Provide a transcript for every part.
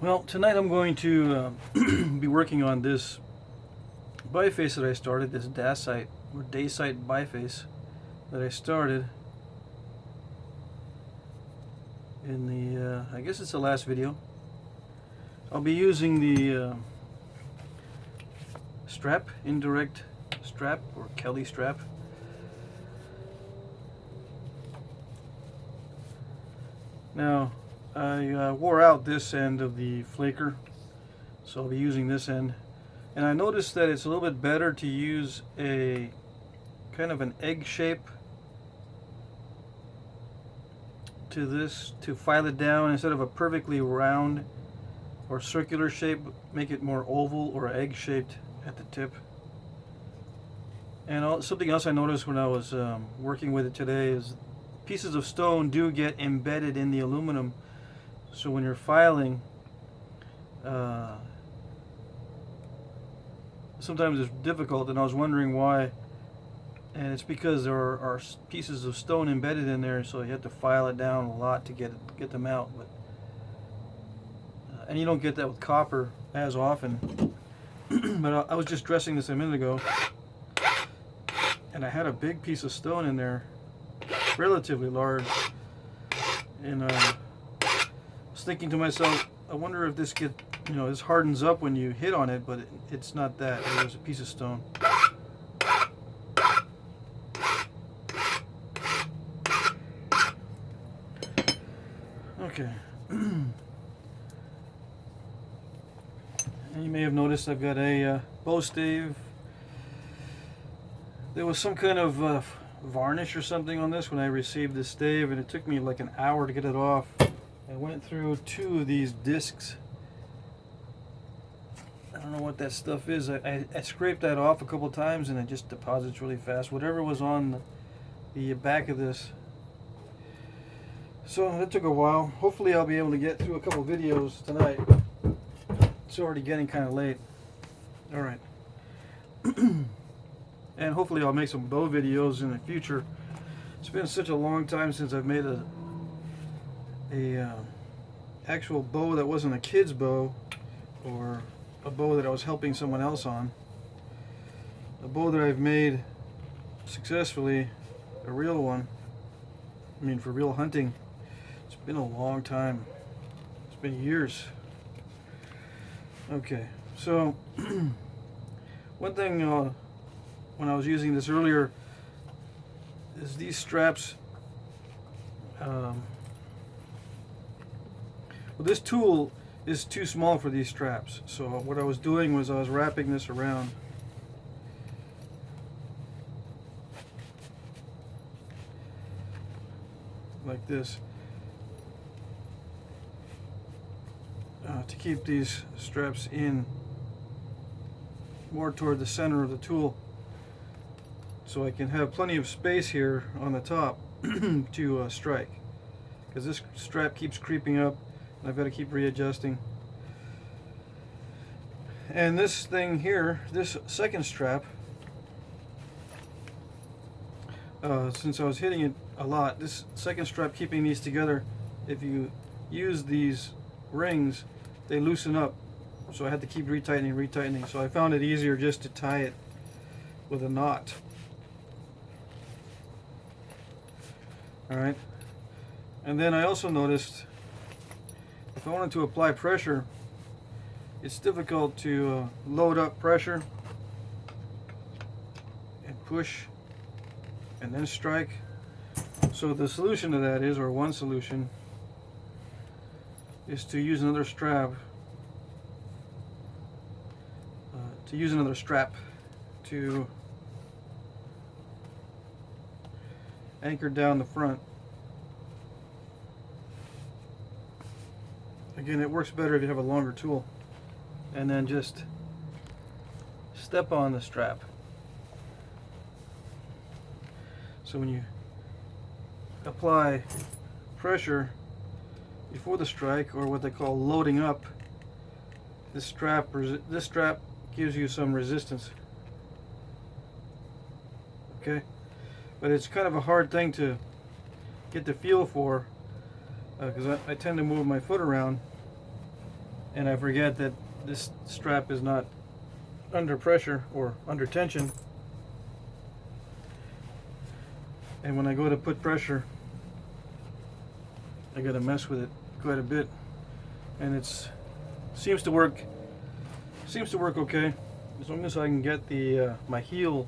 Well, tonight I'm going to be working on this biface that I started, this Dacite or Dacite biface that I started in the, I guess it's the last video. I'll be using the strap, Indirect strap or Kelly strap. Now, I wore out this end of the flaker, so I'll be using this end. And I noticed that it's a little bit better to use a kind of an egg shape to this, to file it down, instead of a perfectly round or circular shape. Make it more oval or egg shaped at the tip. And something else I noticed when I was working with it today is pieces of stone do get embedded in the aluminum. So when you're filing, sometimes it's difficult, and I was wondering why. And it's because there are pieces of stone embedded in there, so you have to file it down a lot to get them out. But and you don't get that with copper as often. But I was just dressing this a minute ago, and I had a big piece of stone in there, relatively large, and I was thinking to myself, I wonder if this this hardens up when you hit on it, but it's not that. It was a piece of stone. Okay. And you may have noticed I've got a bow stave. There was some kind of varnish or something on this when I received this stave, and it took me like an hour to get it off. I went through 2 of these discs. I don't know what that stuff is. I scraped that off a couple times, and it just deposits really fast. Whatever was on the back of this. So that took a while. Hopefully I'll be able to get through a couple videos tonight. It's already getting kind of late. Alright. And hopefully I'll make some bow videos in the future. It's been such a long time since I've made a actual bow that wasn't a kid's bow, or a bow that I was helping someone else on. A bow that I've made successfully, a real one, I mean for real hunting. It's been a long time. It's been years. Okay, so one thing when I was using this earlier is these straps. Well, this tool is too small for these straps, so what I was doing was I was wrapping this around. Like this. To keep these straps in more toward the center of the tool, so I can have plenty of space here on the top to strike, because this strap keeps creeping up and I've got to keep readjusting. And this thing here, this second strap, since I was hitting it a lot, this second strap keeping these together, if you use these rings, they loosen up, so I had to keep retightening. So I found it easier just to tie it with a knot. Alright, and then I also noticed if I wanted to apply pressure, it's difficult to load up pressure and push and then strike. So the solution to that is, or one solution, is to use another strap, to anchor down the front. Again, it works better if you have a longer tool. And then just step on the strap. So when you apply pressure before the strike, or what they call loading up, this strap gives you some resistance. Okay, but it's kind of a hard thing to get the feel for, because I tend to move my foot around and I forget that this strap is not under pressure or under tension, and when I go to put pressure I gotta mess with it quite a bit, and it seems to work okay, as long as I can get the my heel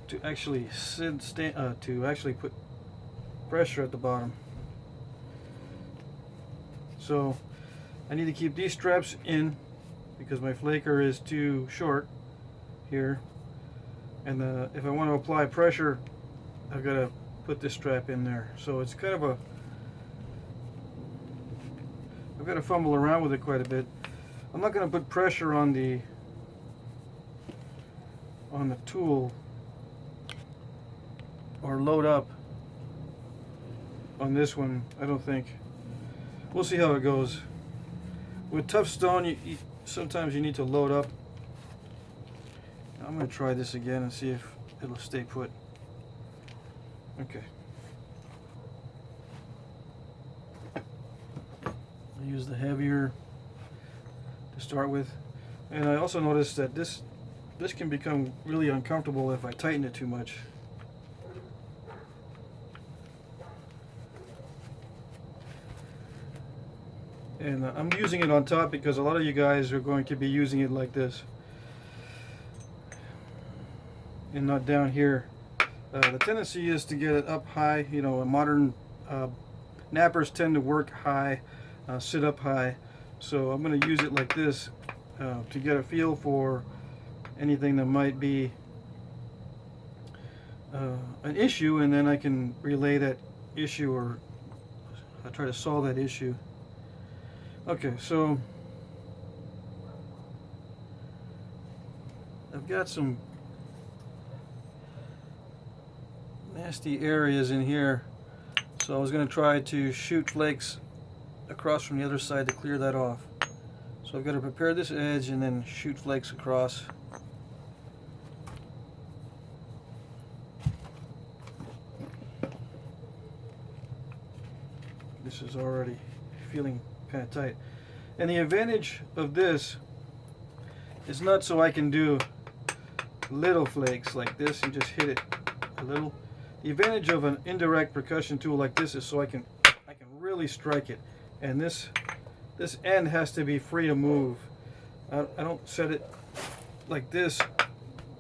to actually to actually put pressure at the bottom. So I need to keep these straps in because my flaker is too short here, and if I want to apply pressure I've got to put this strap in there. So it's kind of I've got to fumble around with it quite a bit. I'm not going to put pressure on the tool or load up on this one, I don't think. We'll see how it goes. With tough stone, sometimes you need to load up. I'm going to try this again and see if it'll stay put. Okay. I use the heavier to start with, and I also noticed that this can become really uncomfortable if I tighten it too much. And I'm using it on top because a lot of you guys are going to be using it like this and not down here. The tendency is to get it up high. You know, modern nappers tend to work high, sit up high. So I'm going to use it like this to get a feel for anything that might be an issue, and then I can relay that issue, or I try to solve that issue. Okay, so I've got some nasty areas in here, so I was going to try to shoot flakes across from the other side to clear that off. So I've got to prepare this edge and then shoot flakes across. This is already feeling kind of tight. And the advantage of this is not so I can do little flakes like this and just hit it a little. The advantage of an indirect percussion tool like this is so I can really strike it, and this end has to be free to move. I don't set it like this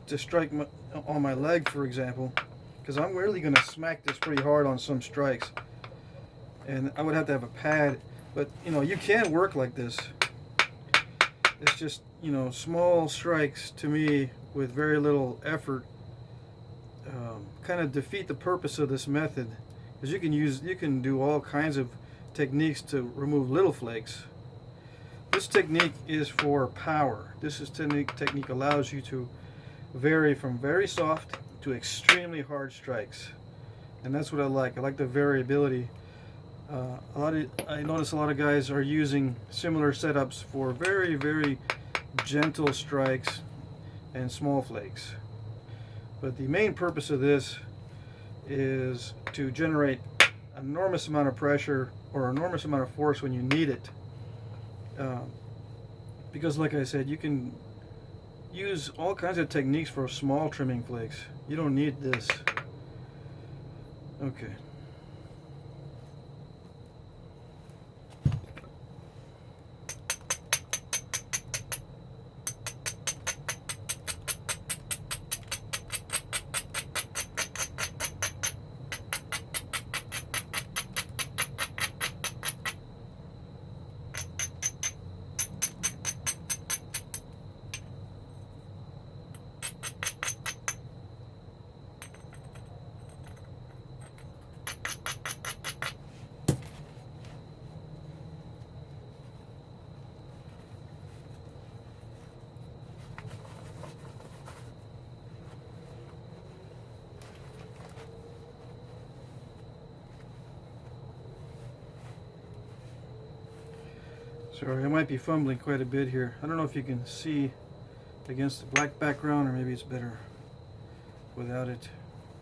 to strike on my leg, for example, because I'm really going to smack this pretty hard on some strikes, and I would have to have a pad. But you know, you can work like this. It's just, you know, small strikes to me with very little effort kind of defeat the purpose of this method, because you can do all kinds of techniques to remove little flakes. This technique is for power. This technique allows you to vary from very soft to extremely hard strikes, and that's what I like. I like the variability. I notice a lot of guys are using similar setups for very, very gentle strikes and small flakes. But the main purpose of this is to generate an enormous amount of pressure or enormous amount of force when you need it. Because like I said, you can use all kinds of techniques for small trimming flakes. You don't need this. Okay. Sorry, I might be fumbling quite a bit here. I don't know if you can see against the black background, or maybe it's better without it.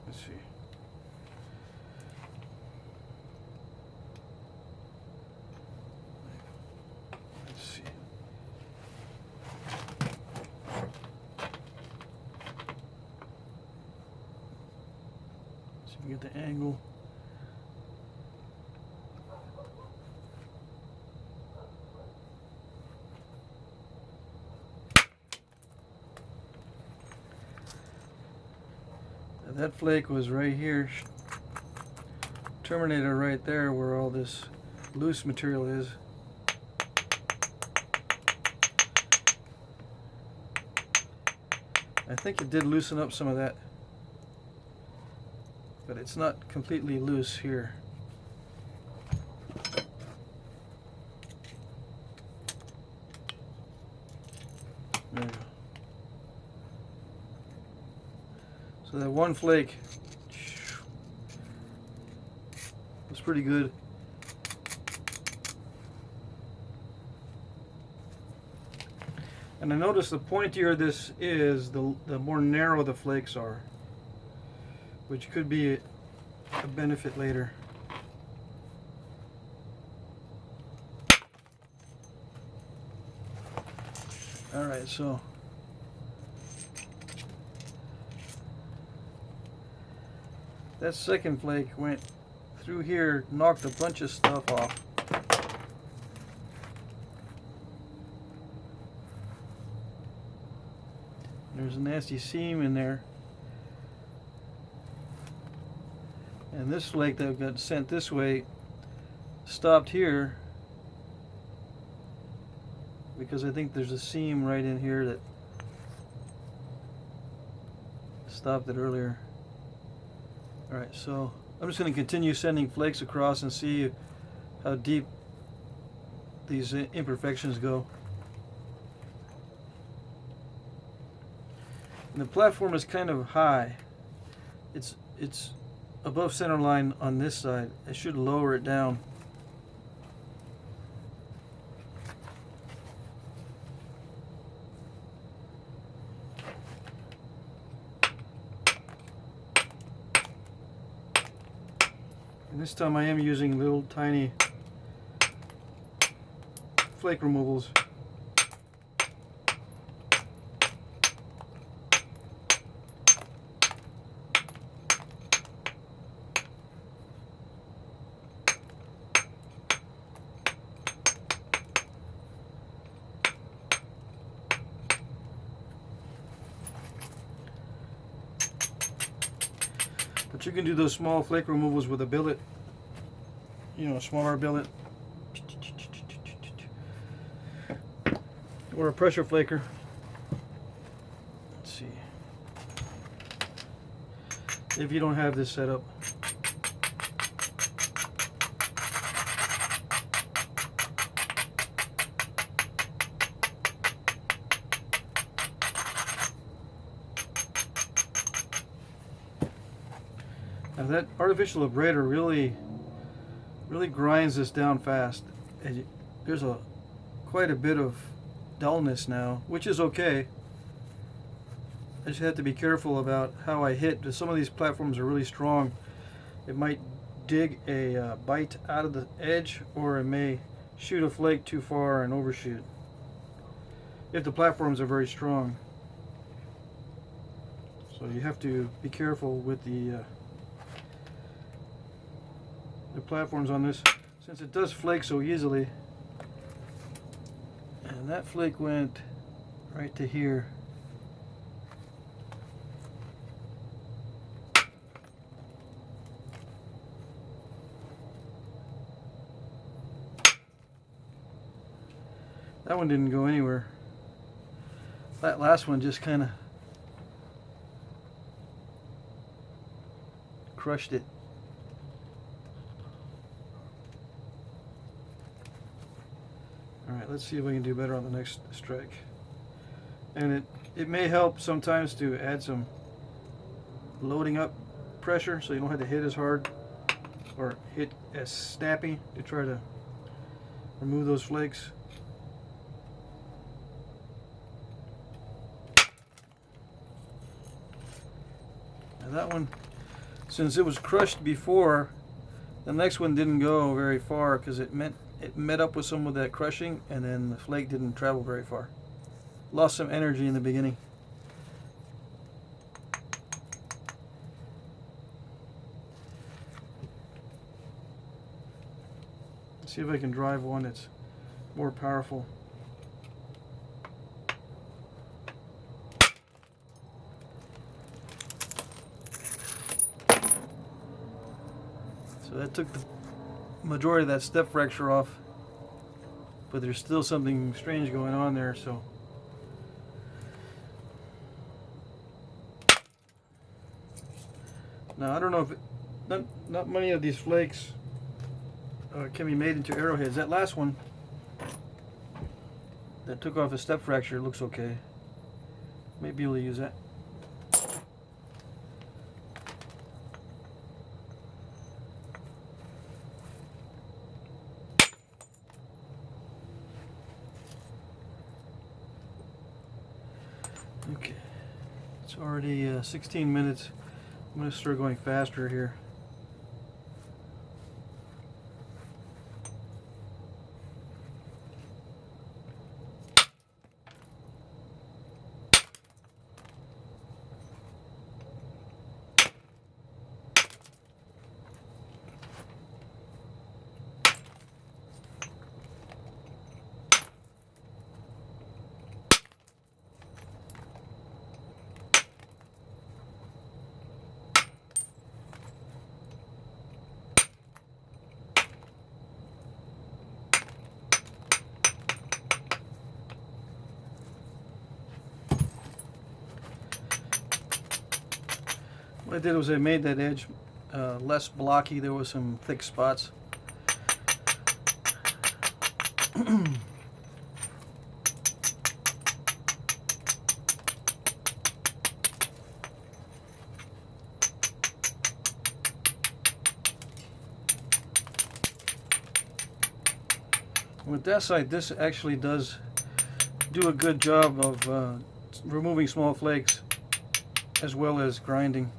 Let's see. Get the angle. And that flake was right here, terminator right there where all this loose material is. I think it did loosen up some of that, but it's not completely loose here. There you go. So that one flake was pretty good. And I notice the pointier this is, the more narrow the flakes are, which could be a benefit later. Alright, so that second flake went through here, knocked a bunch of stuff off. There's a nasty seam in there. And this flake that got sent this way stopped here because I think there's a seam right in here that stopped it earlier. Alright, so I'm just going to continue sending flakes across and see how deep these imperfections go. And the platform is kind of high. It's above center line on this side. I should lower it down. And this time I am using little tiny flake removals. But you can do those small flake removals with a billet, you know, a smaller billet, or a pressure flaker. Let's see. If you don't have this set up. Now that artificial abrader really grinds this down fast. And there's quite a bit of dullness now, which is okay. I just have to be careful about how I hit, because some of these platforms are really strong. It might dig a bite out of the edge, or it may shoot a flake too far and overshoot, if the platforms are very strong. So you have to be careful with the platforms on this, since it does flake so easily. And that flake went right to here. That one didn't go anywhere. That last one just kind of crushed it. Alright, let's see if we can do better on the next strike. And it may help sometimes to add some loading up pressure so you don't have to hit as hard or hit as snappy to try to remove those flakes. And that one, since it was crushed before, the next one didn't go very far because it met up with some of that crushing, and then the flake didn't travel very far. Lost some energy in the beginning. See if I can drive one that's more powerful. So that took the majority of that step fracture off, but there's still something strange going on there. So now I don't know if not many of these flakes can be made into arrowheads. That last one that took off a step fracture looks okay. Might be able to use that. Okay, it's already 16 minutes. I'm going to start going faster here. What I did was I made that edge less blocky. There was some thick spots. With Dacite, this actually does do a good job of removing small flakes as well as grinding.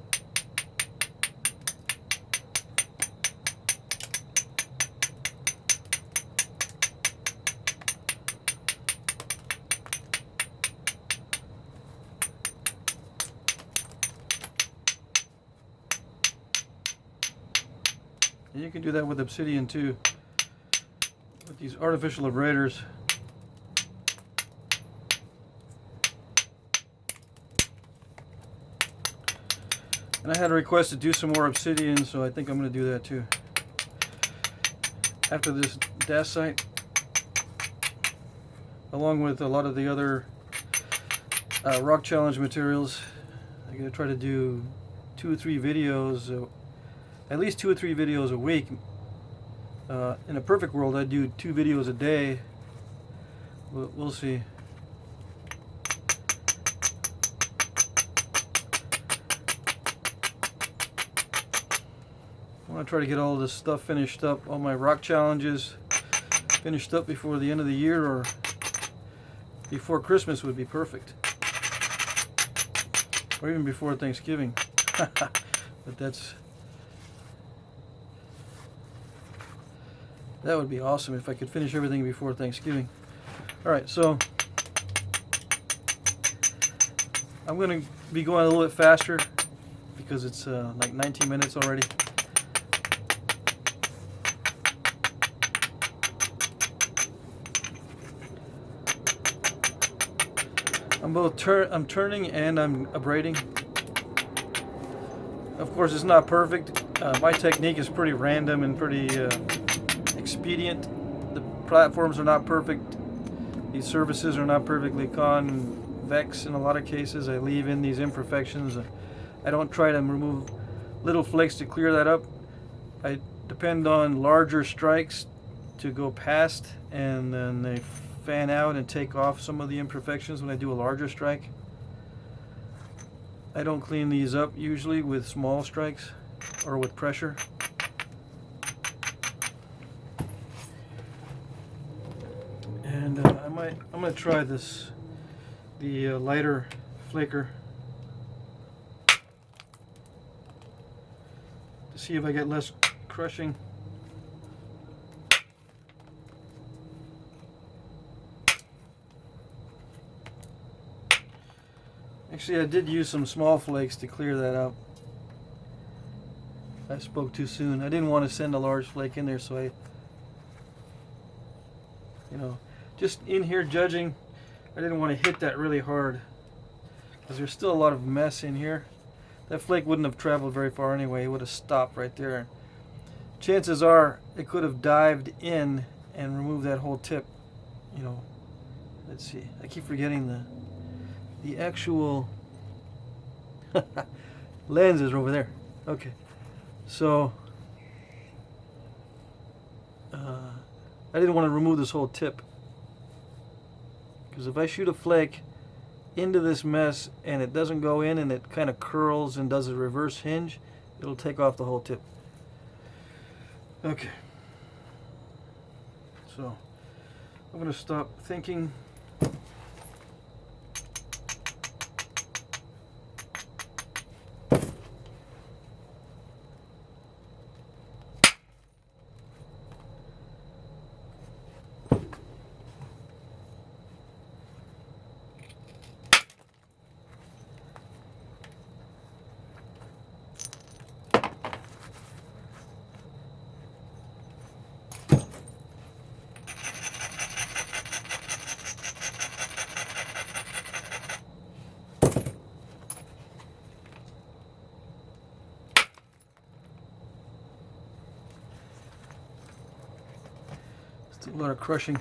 And you can do that with Expedient too, with these artificial abraders. And I had a request to do some more Expedient, so I think I'm going to do that too. After this Dacite, along with a lot of the other rock challenge materials, I'm going to try to do 2 or 3 videos, at least 2 or 3 videos a week. In a perfect world, I'd do 2 videos a day. We'll see. I want to try to get all this stuff finished up, all my rock challenges finished up before the end of the year, or before Christmas would be perfect, or even before Thanksgiving. But that would be awesome if I could finish everything before Thanksgiving. Alright, so I'm going to be going a little bit faster because it's like 19 minutes already. I'm turning and I'm abrading. Of course, it's not perfect. My technique is pretty random and pretty expedient. The platforms are not perfect. These surfaces are not perfectly convex in a lot of cases. I leave in these imperfections. I don't try to remove little flakes to clear that up. I depend on larger strikes to go past, and then they fan out and take off some of the imperfections when I do a larger strike. I don't clean these up usually with small strikes or with pressure. And I'm gonna try the lighter flaker to see if I get less crushing. Actually, I did use some small flakes to clear that out. I spoke too soon. I didn't want to send a large flake in there, so You know, just in here judging, I didn't want to hit that really hard because there's still a lot of mess in here. That flake wouldn't have traveled very far anyway. It would have stopped right there. Chances are it could have dived in and removed that whole tip. You know, let's see. I keep forgetting the actual lenses are over there. Okay, so I didn't want to remove this whole tip because if I shoot a flake into this mess and it doesn't go in and it kind of curls and does a reverse hinge, it'll take off the whole tip. Okay, so I'm going to stop thinking. A lot of crushing.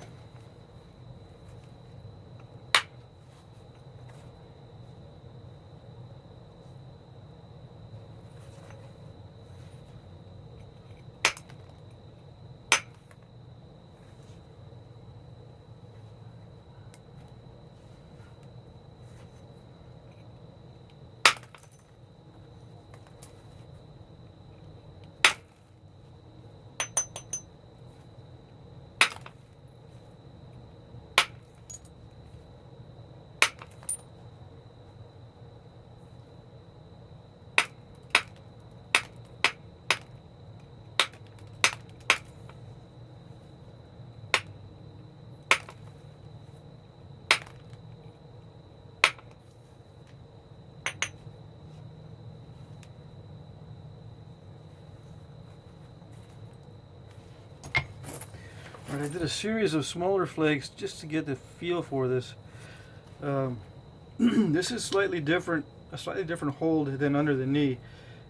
Alright, I did a series of smaller flakes just to get the feel for this. This is slightly different, a slightly different hold than under the knee.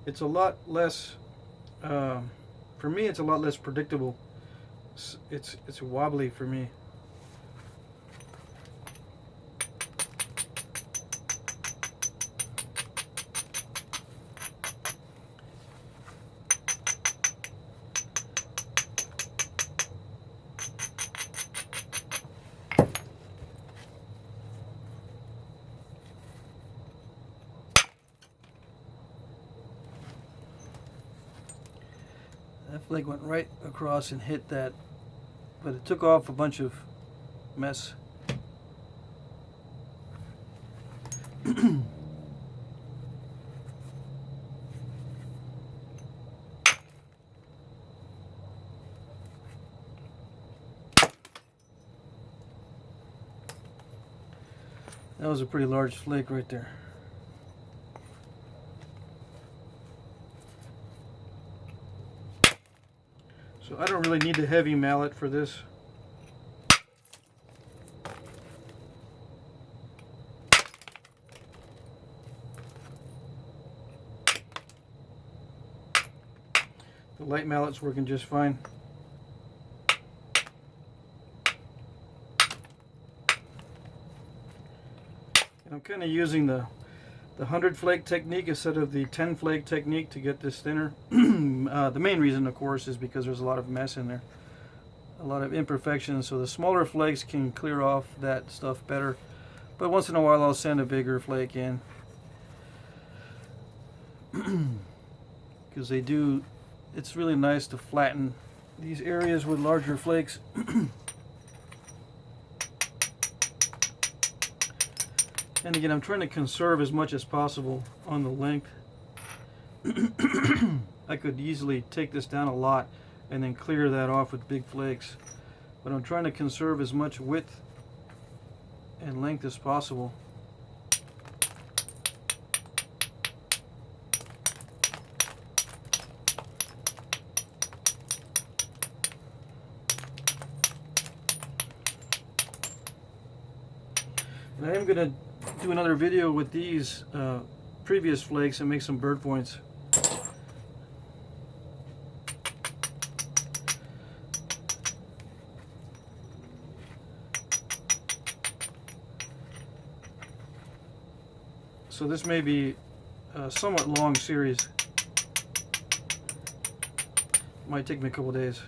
It's a lot less, for me it's a lot less predictable. It's wobbly for me. That flake went right across and hit that, but it took off a bunch of mess. That was a pretty large flake right there. So I don't really need a heavy mallet for this. The light mallet's working just fine. And I'm kind of using the 100 flake technique instead of the 10 flake technique to get this thinner. The main reason, of course, is because there's a lot of mess in there, a lot of imperfections, so the smaller flakes can clear off that stuff better. But once in a while I'll send a bigger flake in because they do, it's really nice to flatten these areas with larger flakes. And again, I'm trying to conserve as much as possible on the length. I could easily take this down a lot and then clear that off with big flakes, but I'm trying to conserve as much width and length as possible. And I am going to do another video with these previous flakes and make some bird points. So this may be a somewhat long series. Might take me a couple days.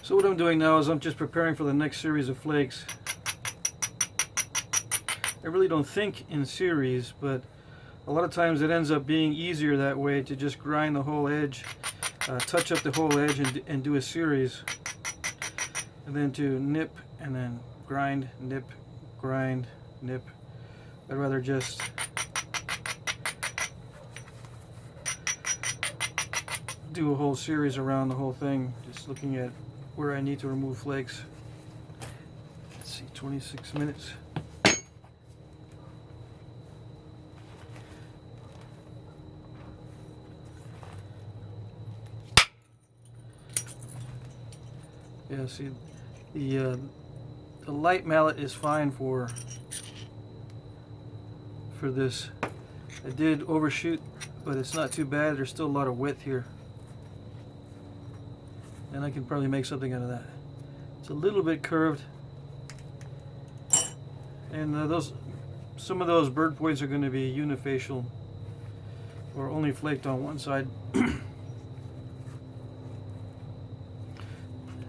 So what I'm doing now is I'm just preparing for the next series of flakes. I really don't think in series, but a lot of times it ends up being easier that way to just grind the whole edge, touch up the whole edge and do a series. And then to nip and then grind, nip, grind, nip. I'd rather just do a whole series around the whole thing, just looking at where I need to remove flakes. Let's see, 26 minutes. Yeah, see, the light mallet is fine for this. I did overshoot, but it's not too bad. There's still a lot of width here, and I can probably make something out of that. It's a little bit curved, and some of those bird points are going to be unifacial or only flaked on one side.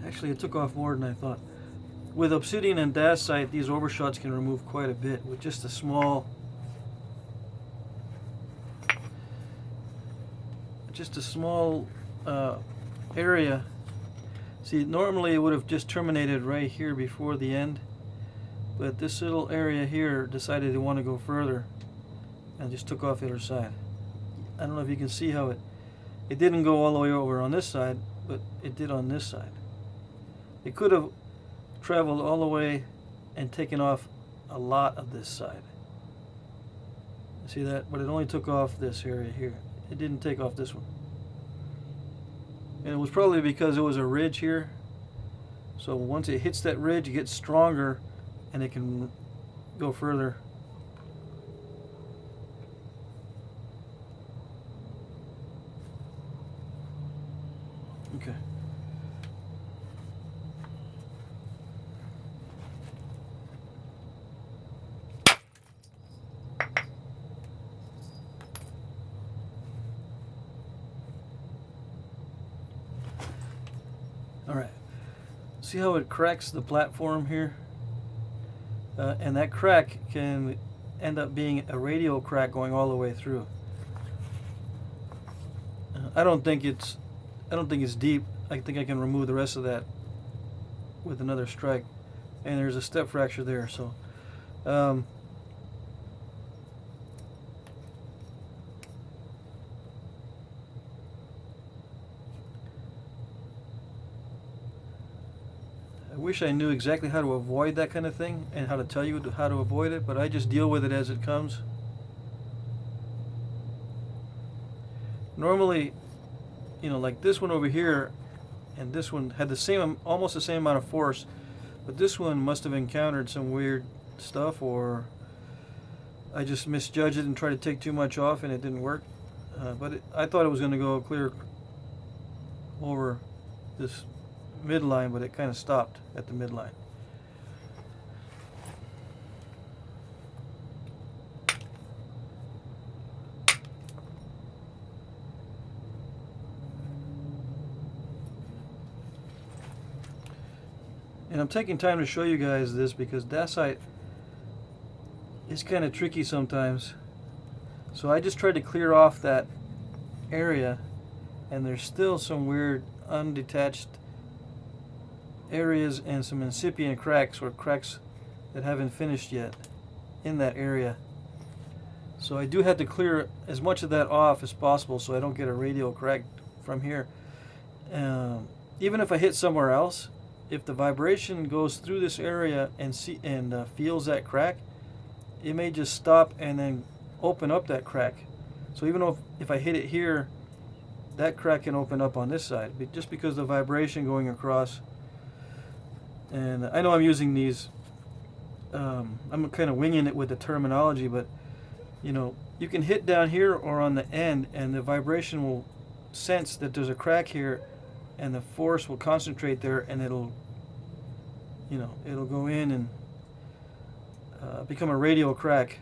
Actually, it took off more than I thought. With Expedient and Dacite, these overshots can remove quite a bit with just a small area. See, normally it would have just terminated right here before the end, but this little area here decided to want to go further and just took off the other side. I don't know if you can see how it didn't go all the way over on this side, but it did on this side. It could have traveled all the way and taken off a lot of this side. See that? But it only took off this area here. It didn't take off this one. And it was probably because it was a ridge here. So once it hits that ridge, it gets stronger and it can go further. Okay. Alright, see how it cracks the platform here? And that crack can end up being a radial crack going all the way through. I don't think it's deep. I think I can remove the rest of that with another strike. And there's a step fracture there, so I wish I knew exactly how to avoid that kind of thing and how to tell you how to avoid it, but I just deal with it as it comes. Normally, you know, like this one over here and this one had the same, almost the same amount of force, but this one must have encountered some weird stuff, or I just misjudged it and tried to take too much off and it didn't work. I thought it was going to go clear over this midline, but it kind of stopped at the midline. And I'm taking time to show you guys this because Dacite is kind of tricky sometimes. So I just tried to clear off that area, and there's still some weird undetached areas and some incipient cracks, or cracks that haven't finished yet in that area. So I do have to clear as much of that off as possible so I don't get a radial crack from here. Even if I hit somewhere else, if the vibration goes through this area and feels that crack, it may just stop and then open up that crack. So even though if I hit it here, that crack can open up on this side, just because of the vibration going across. And I know I'm using these, I'm kind of winging it with the terminology, but you know, you can hit down here or on the end, and the vibration will sense that there's a crack here, and the force will concentrate there, and it'll, you know, it'll go in and become a radial crack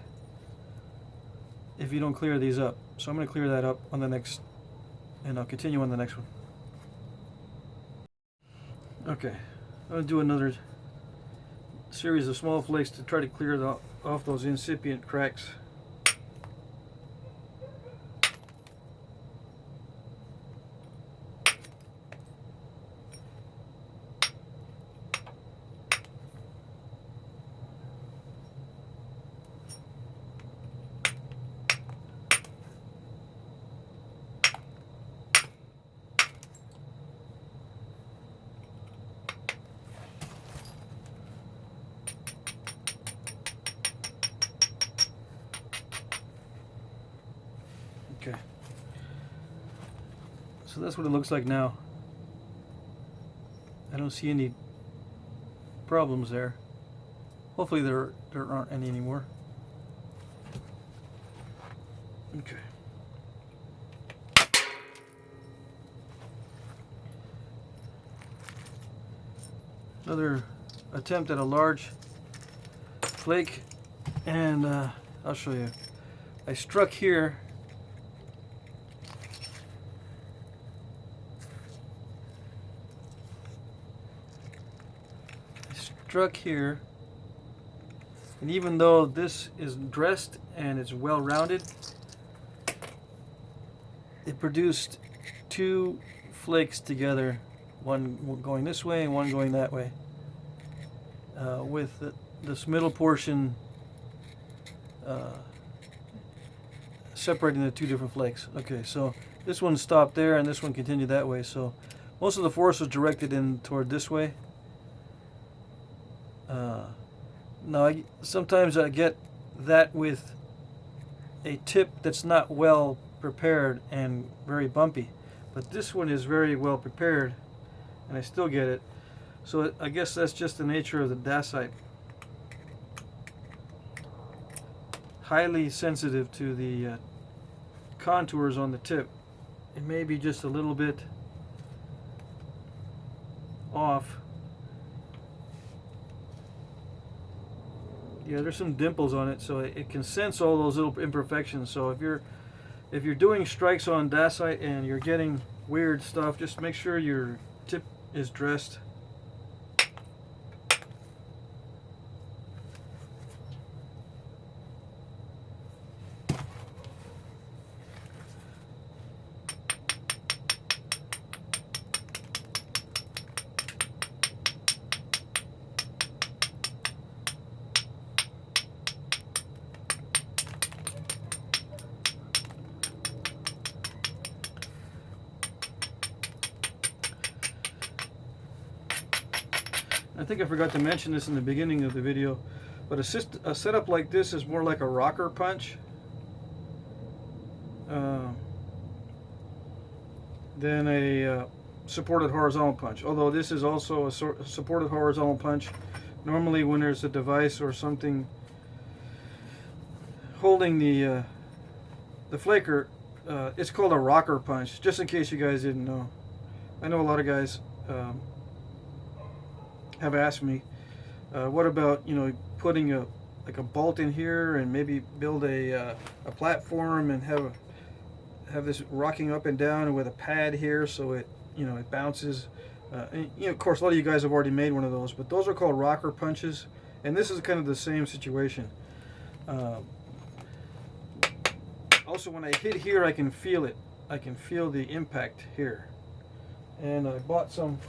if you don't clear these up. So I'm going to clear that up on the next, and I'll continue on the next one. Okay, I'm going to do another series of small flakes to try to clear off those incipient cracks. Okay, so that's what it looks like now. I don't see any problems there. Hopefully there aren't any anymore. Okay. Another attempt at a large flake, and I'll show you. I struck here. Here, and even though this is dressed and it's well rounded, it produced two flakes together, one going this way and one going that way, with this middle portion separating the two different flakes. Okay, so this one stopped there and this one continued that way, so most of the force was directed in toward this way. Now, sometimes I get that with a tip that's not well prepared and very bumpy, but this one is very well prepared, and I still get it. So I guess that's just the nature of the Dacite. Highly sensitive to the contours on the tip. It may be just a little bit off. Yeah, there's some dimples on it, so it can sense all those little imperfections. So if you're doing strikes on Dacite and you're getting weird stuff, just make sure your tip is dressed. I think I forgot to mention this in the beginning of the video, but a setup like this is more like a rocker punch than a supported horizontal punch. Although this is also a supported horizontal punch. Normally when there's a device or something holding the flaker, it's called a rocker punch, just in case you guys didn't know. I know a lot of guys have asked me, what about, you know, putting like a bolt in here and maybe build a platform and have this rocking up and down with a pad here so it, you know, it bounces. And, you know, of course, a lot of you guys have already made one of those, but those are called rocker punches, and this is kind of the same situation. Also, when I hit here, I can feel it. I can feel the impact here. And I bought some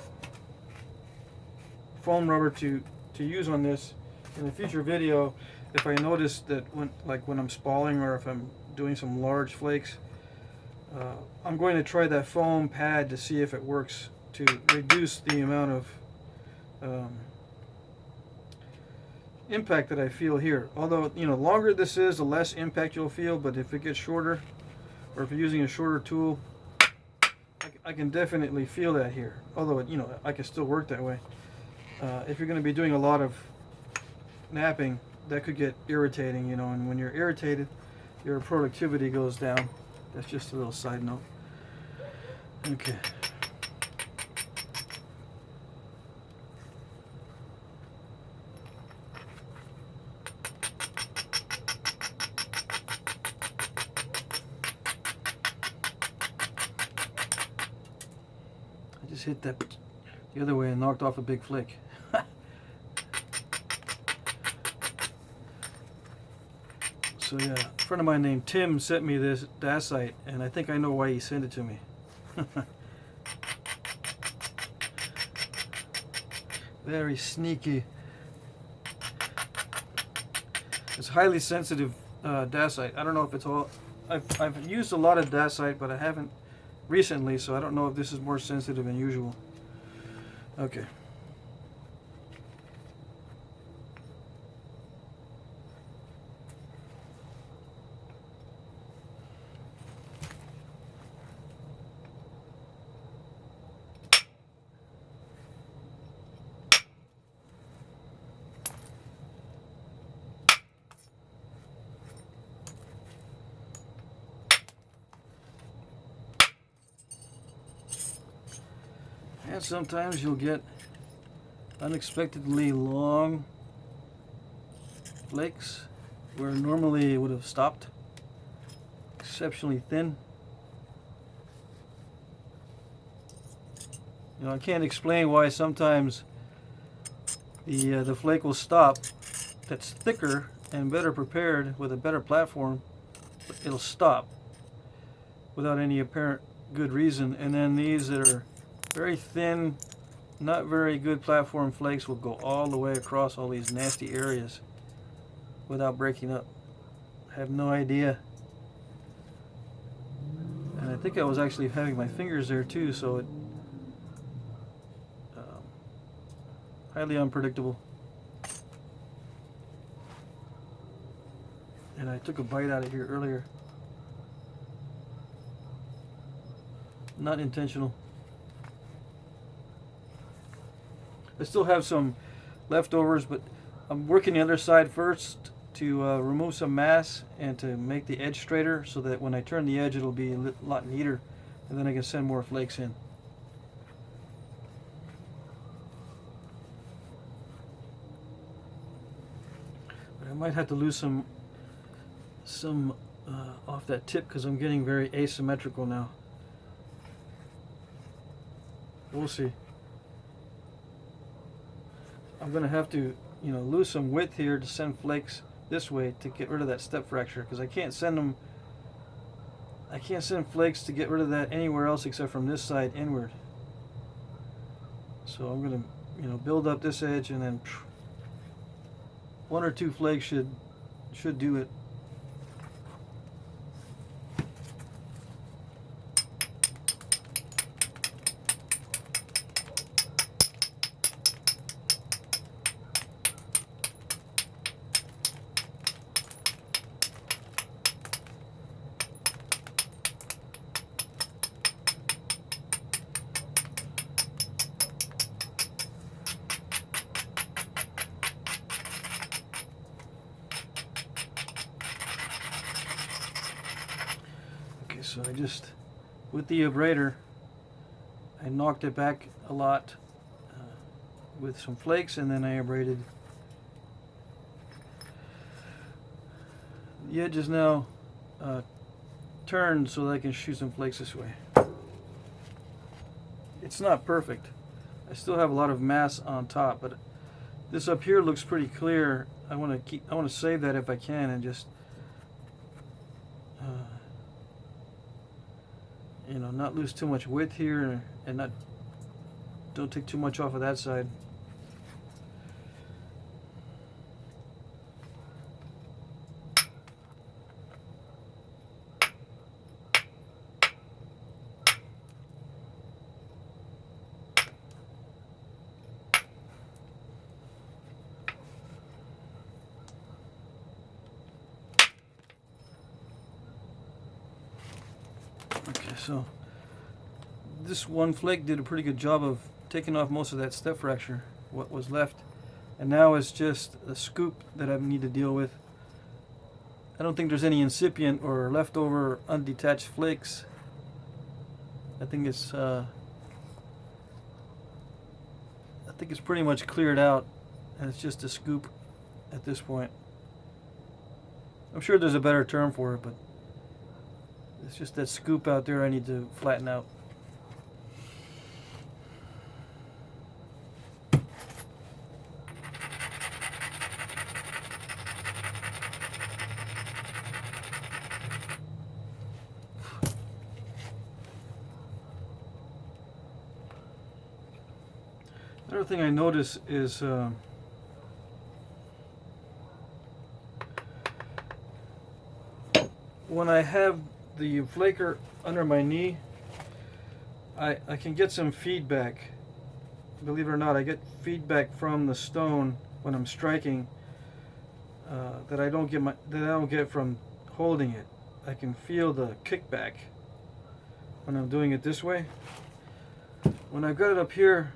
foam rubber to use on this in a future video if I notice that when I'm spalling or if I'm doing some large flakes. I'm going to try that foam pad to see if it works to reduce the amount of impact that I feel here. Although, you know, the longer this is, the less impact you'll feel, but if it gets shorter, or if you're using a shorter tool, I can definitely feel that here. Although, you know, I can still work that way. If you're going to be doing a lot of napping, that could get irritating, you know, and when you're irritated, your productivity goes down. That's just a little side note. Okay. I just hit that the other way and knocked off a big flake. So yeah, a friend of mine named Tim sent me this Dacite, and I think I know why he sent it to me. Very sneaky. It's highly sensitive Dacite. I don't know if it's all. I've used a lot of Dacite, but I haven't recently, so I don't know if this is more sensitive than usual. Okay. And sometimes you'll get unexpectedly long flakes where normally it would have stopped. Exceptionally thin. You know, I can't explain why sometimes the flake will stop that's thicker and better prepared with a better platform. It'll stop without any apparent good reason, and then these that are very thin, not very good platform flakes will go all the way across all these nasty areas without breaking up. I have no idea. And I think I was actually having my fingers there too, so it highly unpredictable. And I took a bite out of here earlier. Not intentional. I still have some leftovers, but I'm working the other side first to remove some mass and to make the edge straighter so that when I turn the edge it'll be a lot neater, and then I can send more flakes in. But I might have to lose some off that tip because I'm getting very asymmetrical now. We'll see. I'm going to have to, you know, lose some width here to send flakes this way to get rid of that step fracture, because I can't send flakes to get rid of that anywhere else except from this side inward. So I'm going to, you know, build up this edge, and then one or two flakes should do it. So I just, with the abrader, I knocked it back a lot with some flakes, and then I abraded. The edge is now turned so that I can shoot some flakes this way. It's not perfect. I still have a lot of mass on top, but this up here looks pretty clear. I want to save that if I can, and just you know, not lose too much width here, and don't take too much off of that side. so this one flake did a pretty good job of taking off most of that step fracture, what was left, and now it's just a scoop that I need to deal with. I don't think there's any incipient or leftover undetached flakes. I think it's pretty much cleared out, and it's just a scoop at this point. I'm sure there's a better term for it, but it's just that scoop out there I need to flatten out. Another thing I notice is when I have the flaker under my knee, I can get some feedback. Believe it or not, I get feedback from the stone when I'm striking that I don't get from holding it. I can feel the kickback when I'm doing it this way. When I've got it up here,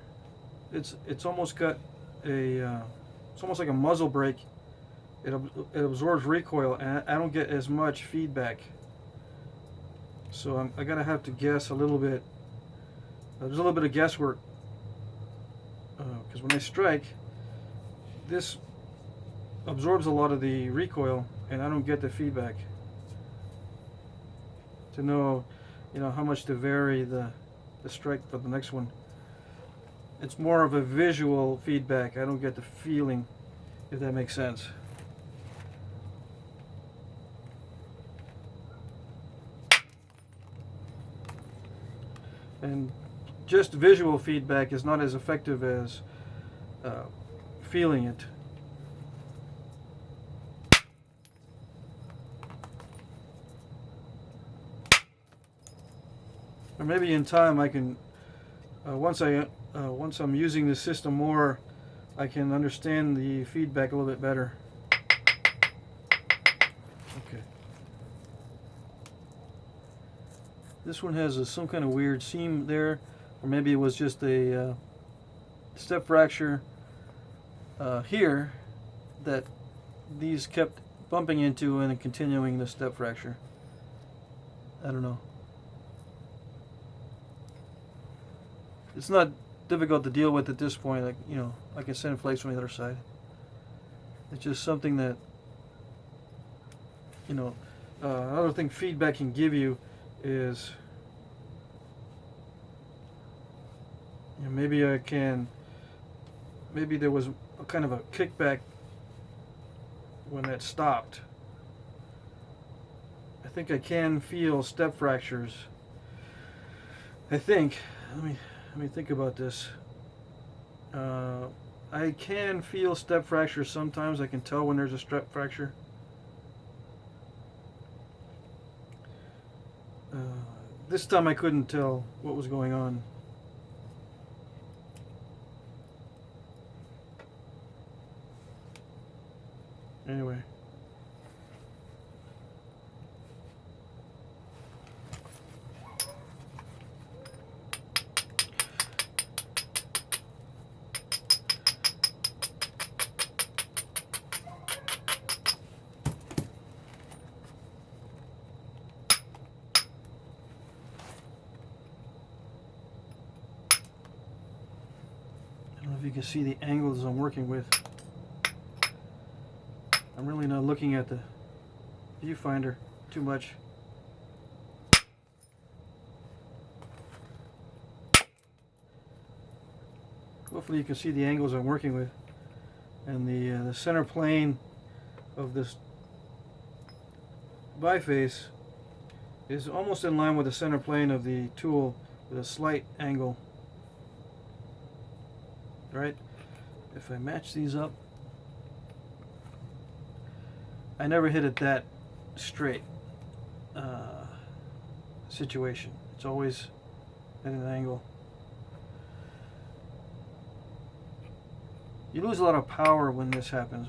it's almost got a it's almost like a muzzle brake. It absorbs recoil, and I don't get as much feedback. So I gotta have to guess a little bit. There's a little bit of guesswork because when I strike, this absorbs a lot of the recoil, and I don't get the feedback to know, how much to vary the strike for the next one. It's more of a visual feedback. I don't get the feeling, if that makes sense. And just visual feedback is not as effective as feeling it. Or maybe in time I can, once I'm using the system more, I can understand the feedback a little bit better. Okay. This one has some kind of weird seam there, or maybe it was just a step fracture here that these kept bumping into and continuing the step fracture. I don't know. It's not difficult to deal with at this point. I can send flakes from the other side. It's just something that, another thing feedback can give you is, maybe there was a kind of a kickback when that stopped. I think I can feel step fractures. I think, let me think about this. I can feel step fractures sometimes. I can tell when there's a step fracture. This time I couldn't tell what was going on. Anyway. I don't know if you can see the angles I'm working with. I'm really not looking at the viewfinder too much. Hopefully you can see the angles I'm working with, and the center plane of this biface is almost in line with the center plane of the tool with a slight angle. Right? If I match these up, I never hit it that straight situation. It's always at an angle. You lose a lot of power when this happens.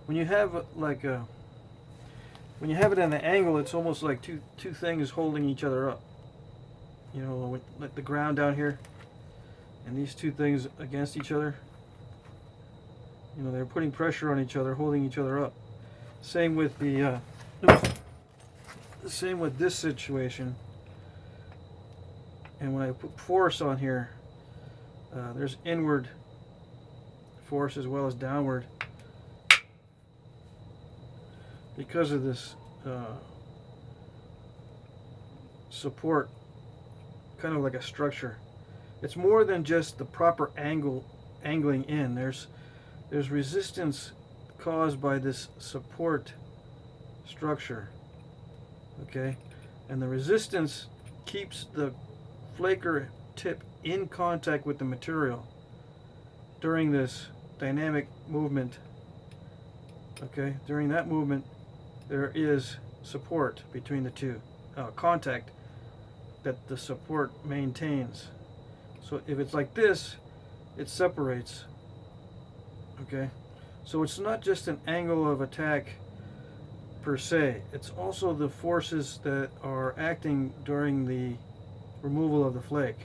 When you have when you have it at an angle, it's almost like two things holding each other up. you know, with like the ground down here, and these two things against each other. You know, they're putting pressure on each other, holding each other up. Same with the same with this situation. And when I put force on here, there's inward force as well as downward because of this support, kind of like a structure. It's more than just the proper angling in. There's resistance caused by this support structure. Okay, and the resistance keeps the flaker tip in contact with the material during this dynamic movement. Okay, during that movement there is support between the two, contact that the support maintains. So if it's like this, it separates. Okay, so it's not just an angle of attack per se, it's also the forces that are acting during the removal of the flake.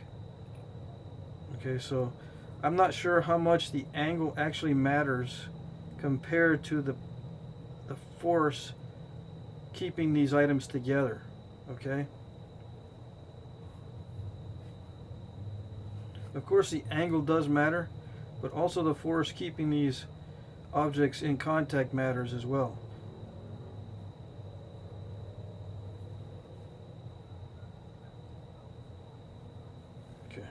Okay, so I'm not sure how much the angle actually matters compared to the force keeping these items together. Okay, of course the angle does matter, but also the force keeping these objects in contact matters as well. Okay.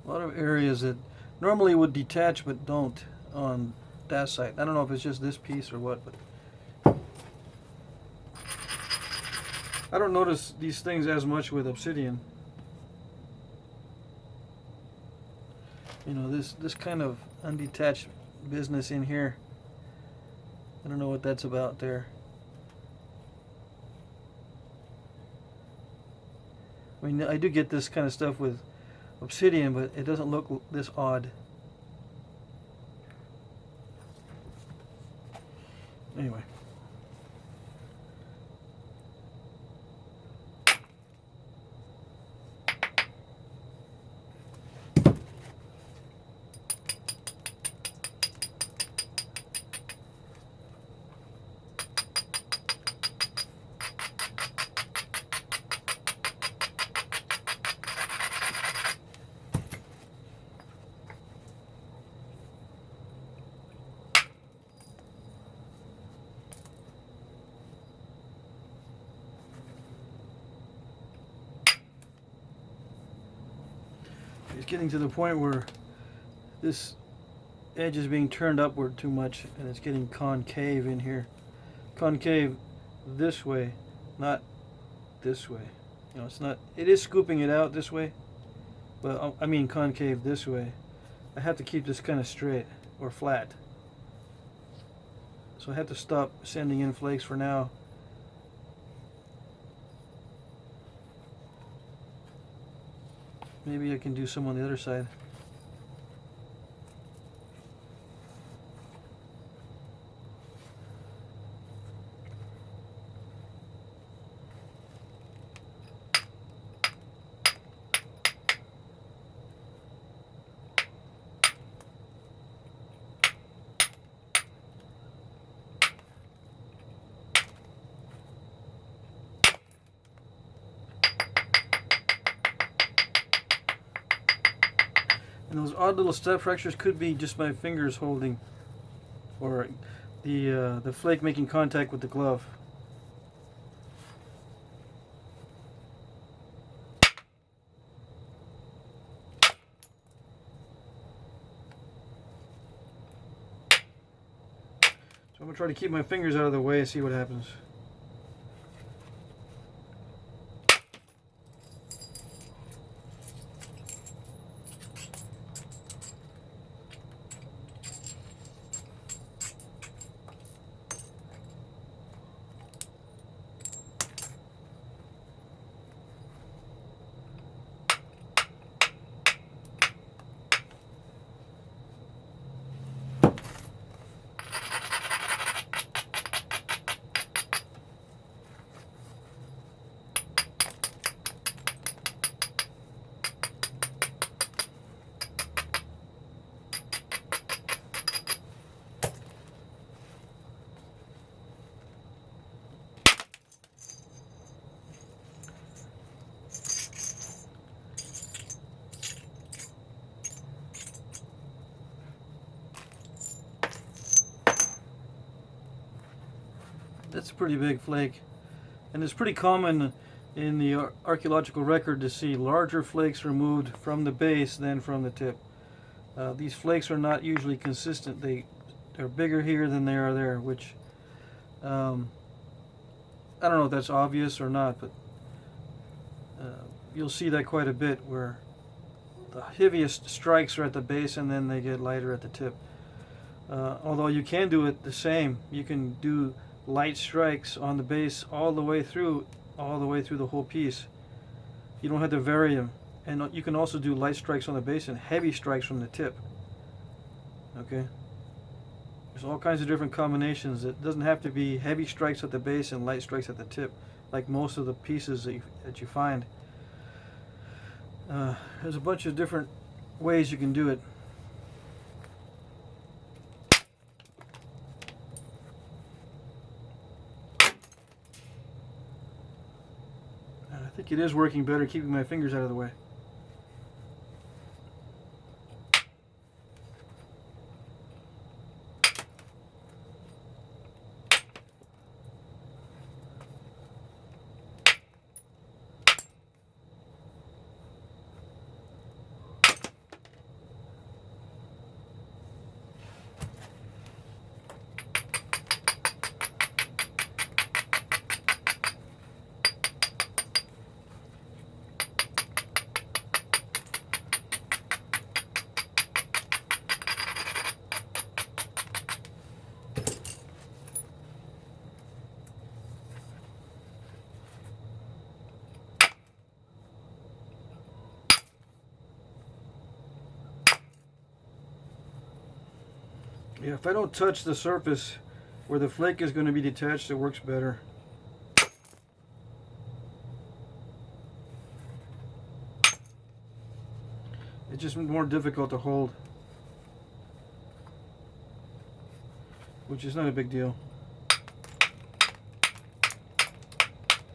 A lot of areas that normally would detach but don't on Dacite. I don't know if it's just this piece or what, but I don't notice these things as much with Obsidian. You know, this kind of undetached business in here, I don't know what that's about there. I mean, I do get this kind of stuff with Obsidian, but it doesn't look this odd. Anyway. It's getting to the point where this edge is being turned upward too much and it's getting concave in here. Concave this way, not this way. You know, it's not, it is scooping it out this way, but I mean concave this way. I have to keep this kind of straight or flat. So I have to stop sending in flakes for now. Maybe I can do some on the other side. And those odd little step fractures could be just my fingers holding, or the flake making contact with the glove. So I'm going to try to keep my fingers out of the way and see what happens. pretty big flake. And it's pretty common in the archaeological record to see larger flakes removed from the base than from the tip. These flakes are not usually consistent. They're bigger here than they are there, which I don't know if that's obvious or not, but you'll see that quite a bit where the heaviest strikes are at the base and then they get lighter at the tip. Although you can do it the same. You can do light strikes on the base all the way through the whole piece. You don't have to vary them. And you can also do light strikes on the base and heavy strikes from the tip. Okay? There's all kinds of different combinations. It doesn't have to be heavy strikes at the base and light strikes at the tip, like most of the pieces that you find. There's a bunch of different ways you can do it. I think it is working better keeping my fingers out of the way. Yeah, if I don't touch the surface where the flake is going to be detached, it works better. It's just more difficult to hold, which is not a big deal.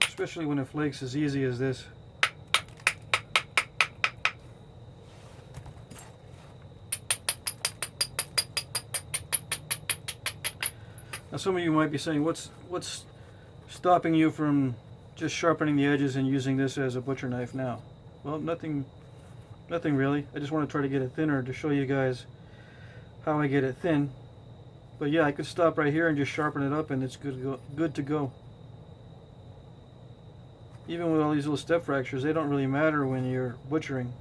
Especially when a flake's as easy as this. Now some of you might be saying, what's stopping you from just sharpening the edges and using this as a butcher knife now? Well, nothing really. I just want to try to get it thinner to show you guys how I get it thin. But yeah, I could stop right here and just sharpen it up and it's good to go. Even with all these little step fractures, they don't really matter when you're butchering.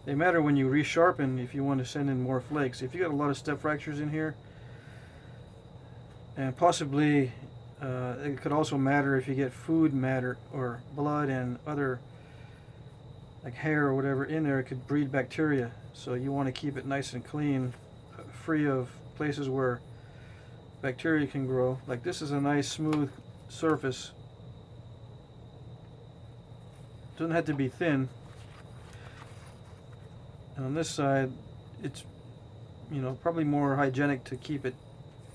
They matter when you resharpen if you want to send in more flakes. If you got a lot of step fractures in here, and possibly it could also matter if you get food matter or blood and other like hair or whatever in there, it could breed bacteria. So you want to keep it nice and clean, free of places where bacteria can grow. Like this is a nice smooth surface. Doesn't have to be thin. And on this side, it's, you know, probably more hygienic to keep it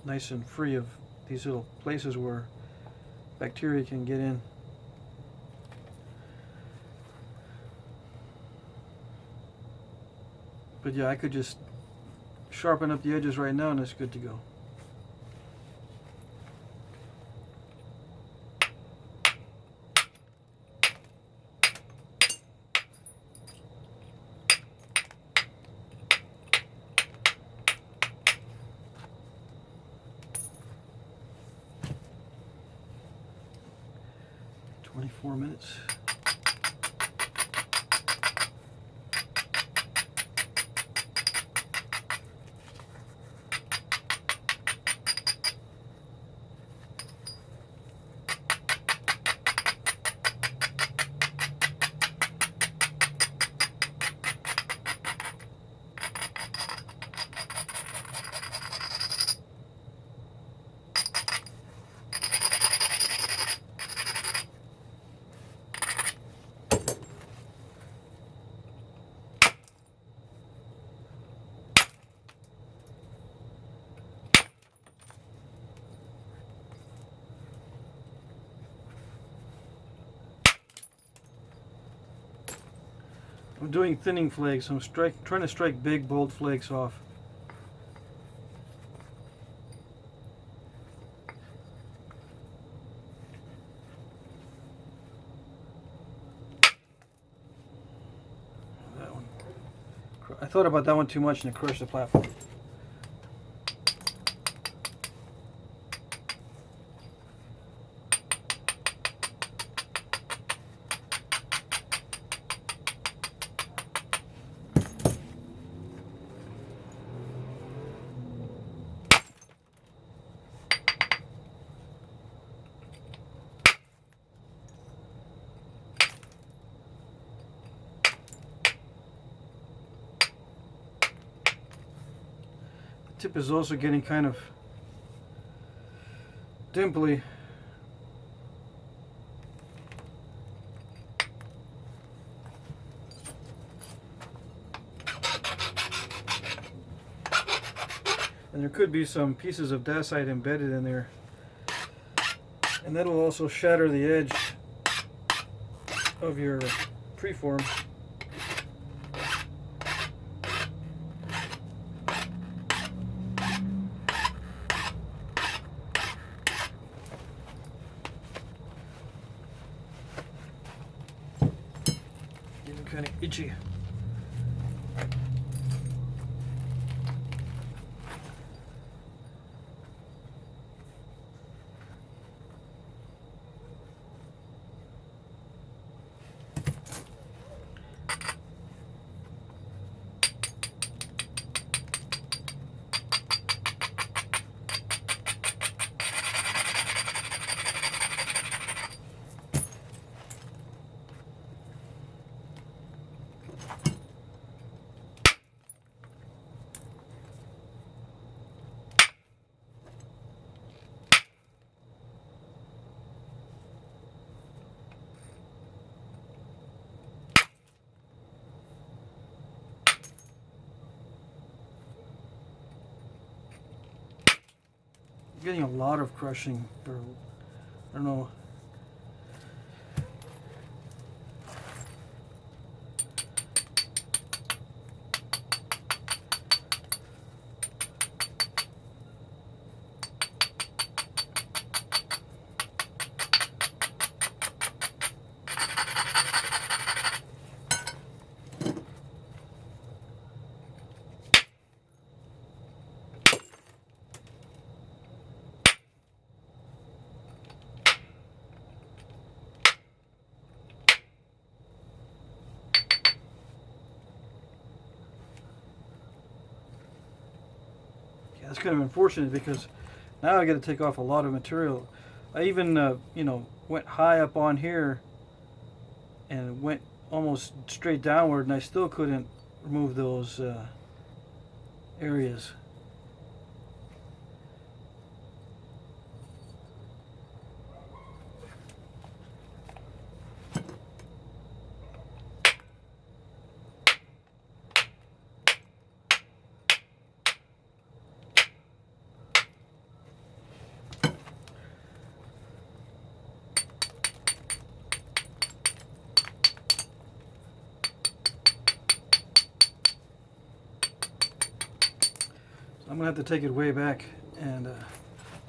nice and free of these little places where bacteria can get in. But yeah, I could just sharpen up the edges right now and it's good to go. Four minutes. I'm doing thinning flakes. I'm trying to strike big, bold flakes off. thought about that one too much and it crushed the platform. Tip is also getting kind of dimply. And there could be some pieces of Dacite embedded in there. And that'll also shatter the edge of your preform. Kind of itchy. Getting a lot of crushing, or I don't know. That's kind of unfortunate because now I got to take off a lot of material. I even, you know, went high up on here and went almost straight downward, and I still couldn't remove those areas. I'm going to have to take it way back, and to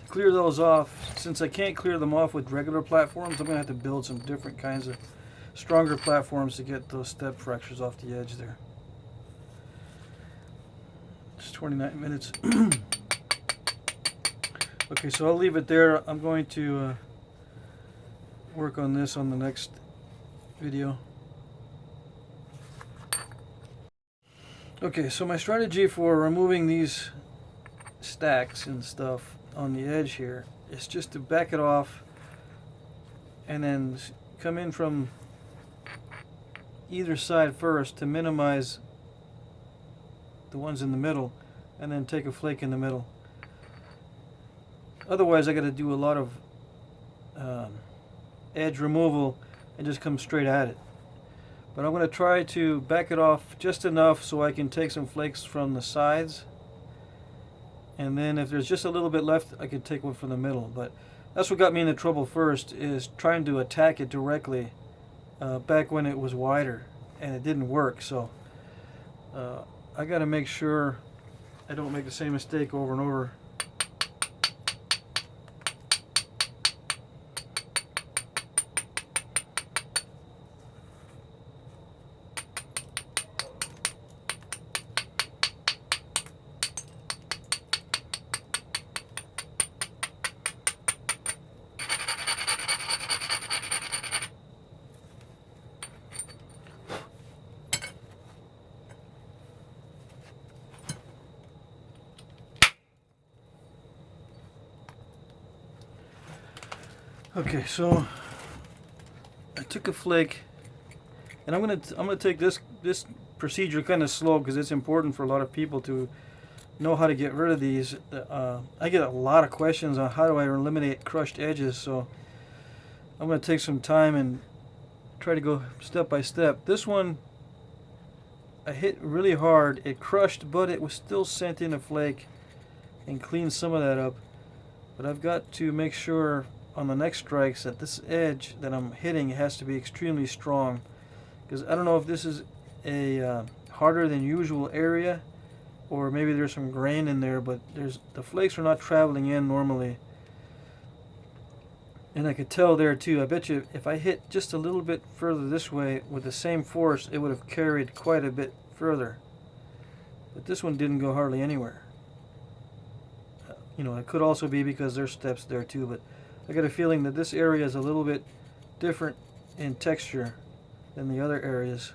clear those off, since I can't clear them off with regular platforms, I'm going to have to build some different kinds of stronger platforms to get those step fractures off the edge there. It's 29 minutes. Okay, so I'll leave it there. I'm going to work on this on the next video. Okay, so my strategy for removing these stacks and stuff on the edge here is just to back it off and then come in from either side first to minimize the ones in the middle, and then take a flake in the middle. Otherwise I got to do a lot of edge removal and just come straight at it. But I'm going to try to back it off just enough so I can take some flakes from the sides, and then if there's just a little bit left I can take one from the middle. But that's what got me into trouble first, is trying to attack it directly back when it was wider, and it didn't work. So I got to make sure I don't make the same mistake over and over. Okay, so I took a flake, and I'm gonna take this procedure kind of slow because it's important for a lot of people to know how to get rid of these. I get a lot of questions on how do I eliminate crushed edges, so I'm gonna take some time and try to go step by step. This one I hit really hard. It crushed, but it was still sent in a flake and cleaned some of that up. But I've got to make sure on the next strikes that this edge that I'm hitting has to be extremely strong, because I don't know if this is a harder than usual area, or maybe there's some grain in there, but the flakes are not traveling in normally. And I could tell there too. I bet you if I hit just a little bit further this way with the same force, it would have carried quite a bit further. But this one didn't go hardly anywhere. You know, it could also be because there's steps there too, but I got a feeling that this area is a little bit different in texture than the other areas.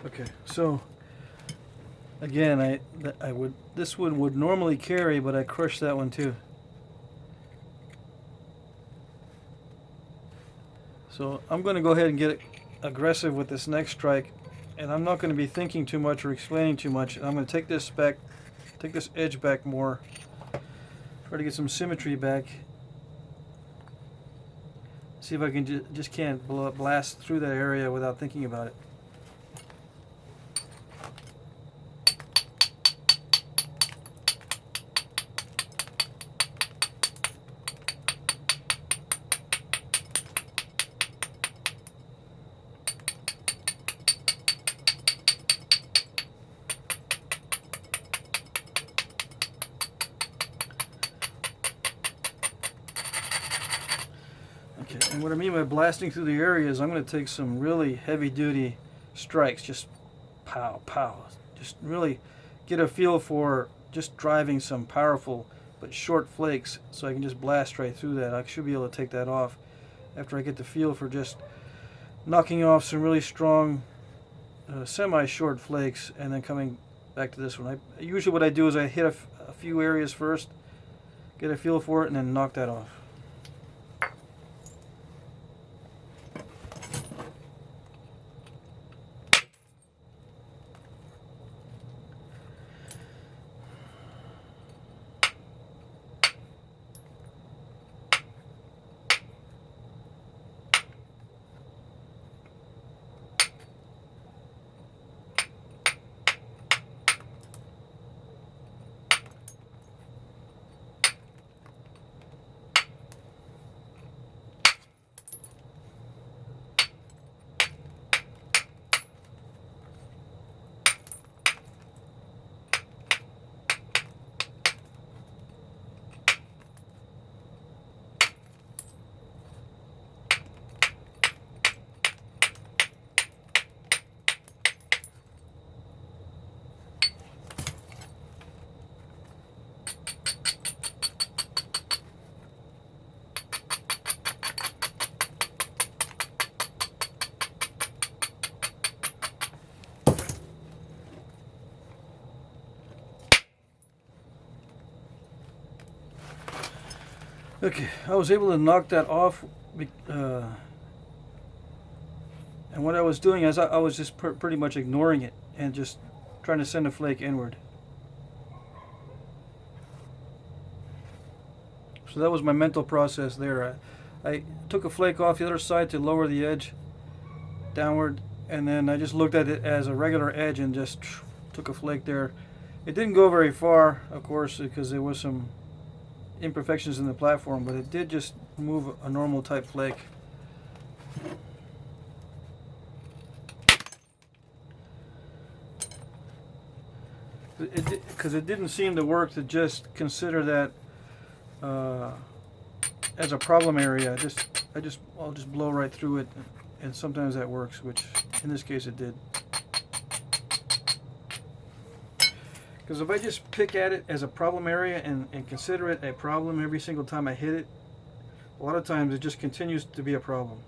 Okay, so again, this one would normally carry, but I crushed that one too. So I'm going to go ahead and get aggressive with this next strike, and I'm not going to be thinking too much or explaining too much. I'm going to take this edge back more, try to get some symmetry back. See if I can just can't blast through that area without thinking about it. And what I mean by blasting through the area is I'm going to take some really heavy-duty strikes, just pow, pow. Just really get a feel for just driving some powerful but short flakes, so I can just blast right through that. I should be able to take that off after I get the feel for just knocking off some really strong semi-short flakes and then coming back to this one. Usually what I do is I hit a few areas first, get a feel for it, and then knock that off. Okay, I was able to knock that off, and what I was doing is I was just pretty much ignoring it and just trying to send a flake inward. So that was my mental process there. I took a flake off the other side to lower the edge downward, and then I just looked at it as a regular edge and just took a flake there. It didn't go very far, of course, because there was some imperfections in the platform, but it did just move a normal type flake. Because it didn't seem to work to just consider that as a problem area. I'll just blow right through it, and sometimes that works, which in this case it did. Because if I just pick at it as a problem area and consider it a problem every single time I hit it, a lot of times it just continues to be a problem.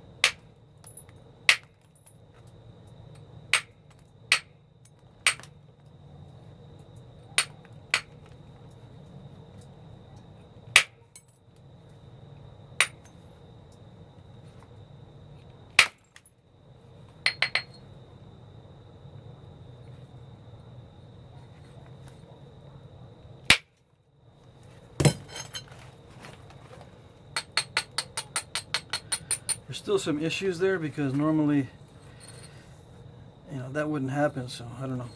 There's still some issues there because normally, you know, that wouldn't happen, so I don't know.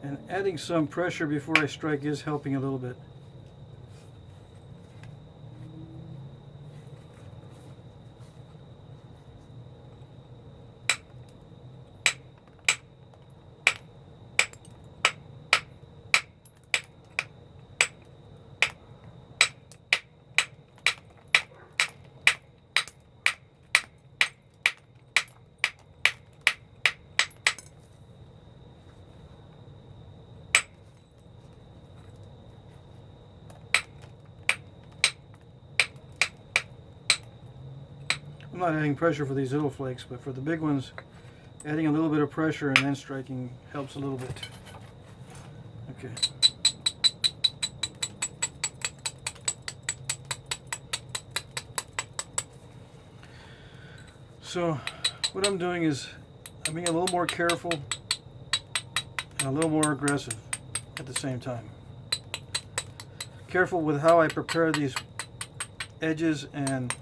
And adding some pressure before I strike is helping a little bit. I'm not adding pressure for these little flakes, but for the big ones, adding a little bit of pressure and then striking helps a little bit. Okay. So what I'm doing is I'm being a little more careful and a little more aggressive at the same time. Careful with how I prepare these edges, and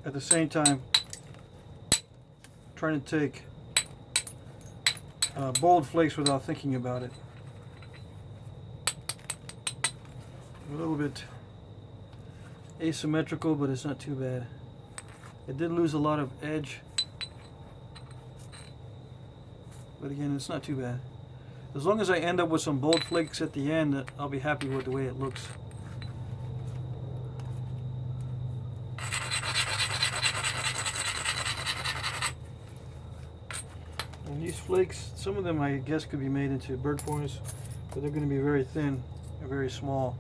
at the same time trying to take bold flakes without thinking about it. A little bit asymmetrical, but it's not too bad. It did lose a lot of edge, but again, it's not too bad. As long as I end up with some bold flakes at the end, I'll be happy with the way it looks. And these flakes, some of them I guess could be made into bird pointers, but they're going to be very thin and very small.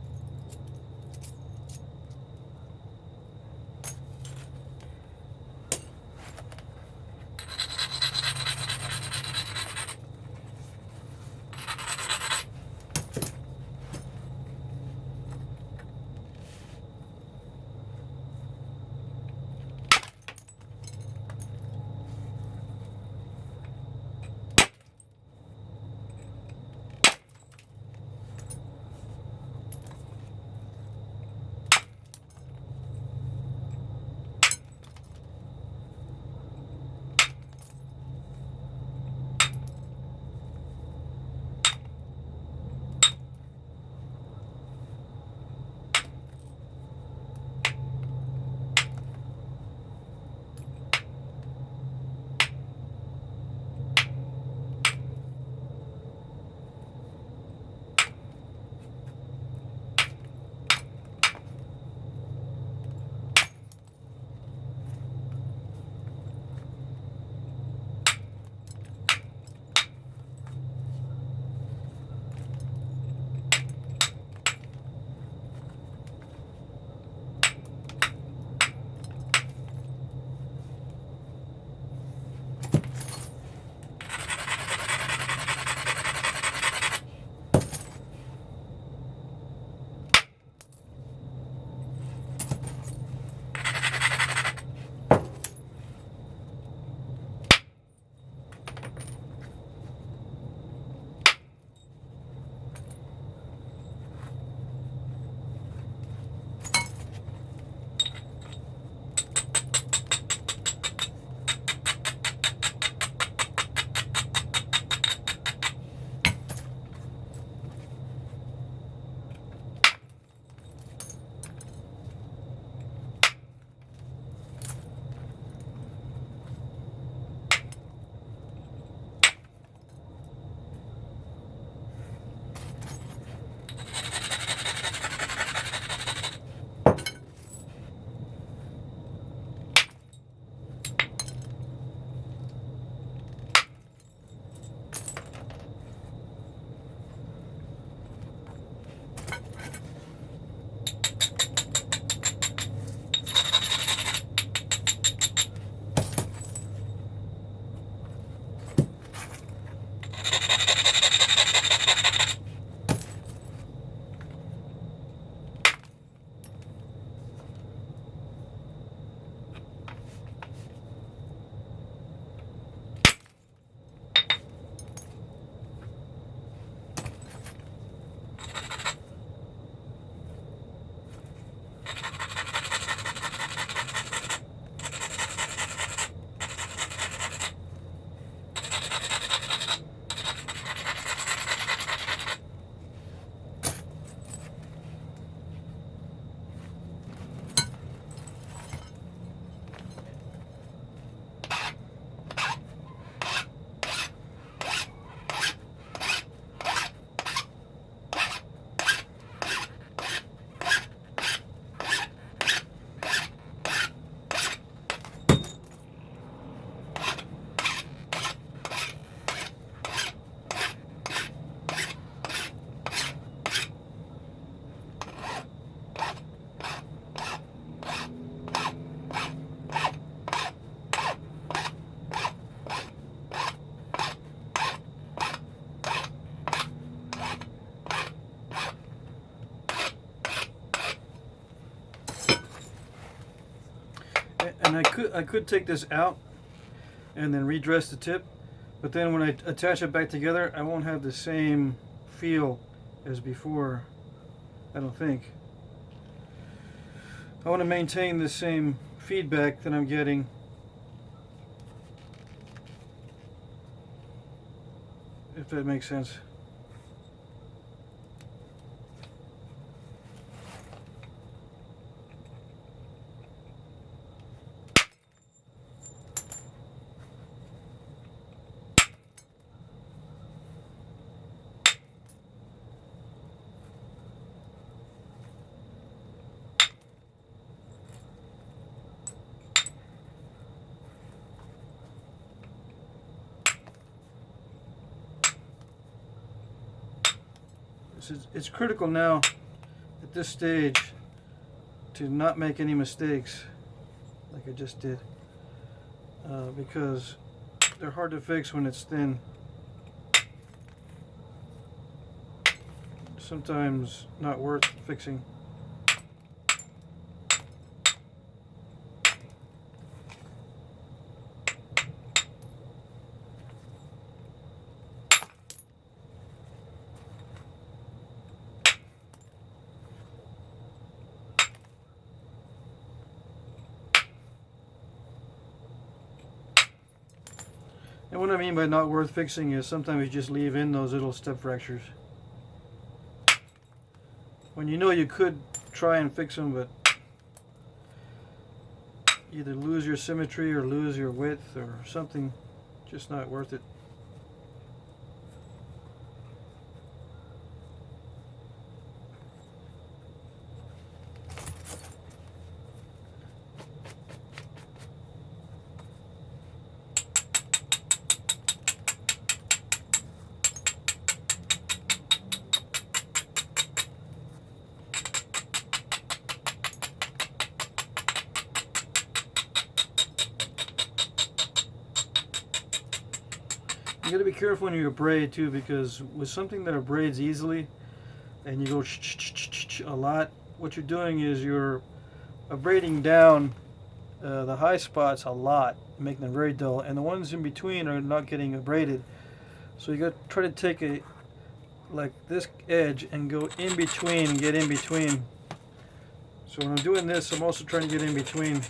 And I could take this out and then redress the tip, but then when I attach it back together, I won't have the same feel as before, I don't think. I want to maintain the same feedback that I'm getting. If that makes sense. It's critical now at this stage to not make any mistakes like I just did, because they're hard to fix when it's thin. Sometimes not worth fixing. And what I mean by not worth fixing is sometimes you just leave in those little step fractures. When you know you could try and fix them, but either lose your symmetry or lose your width or something, just not worth it. You got to be careful when you abrade too, because with something that abrades easily and you go a lot, what you're doing is you're abrading down the high spots a lot, making them very dull, and the ones in between are not getting abraded. So you got to try to take a like this edge and go in between and get in between. So when I'm doing this, I'm also trying to get in between.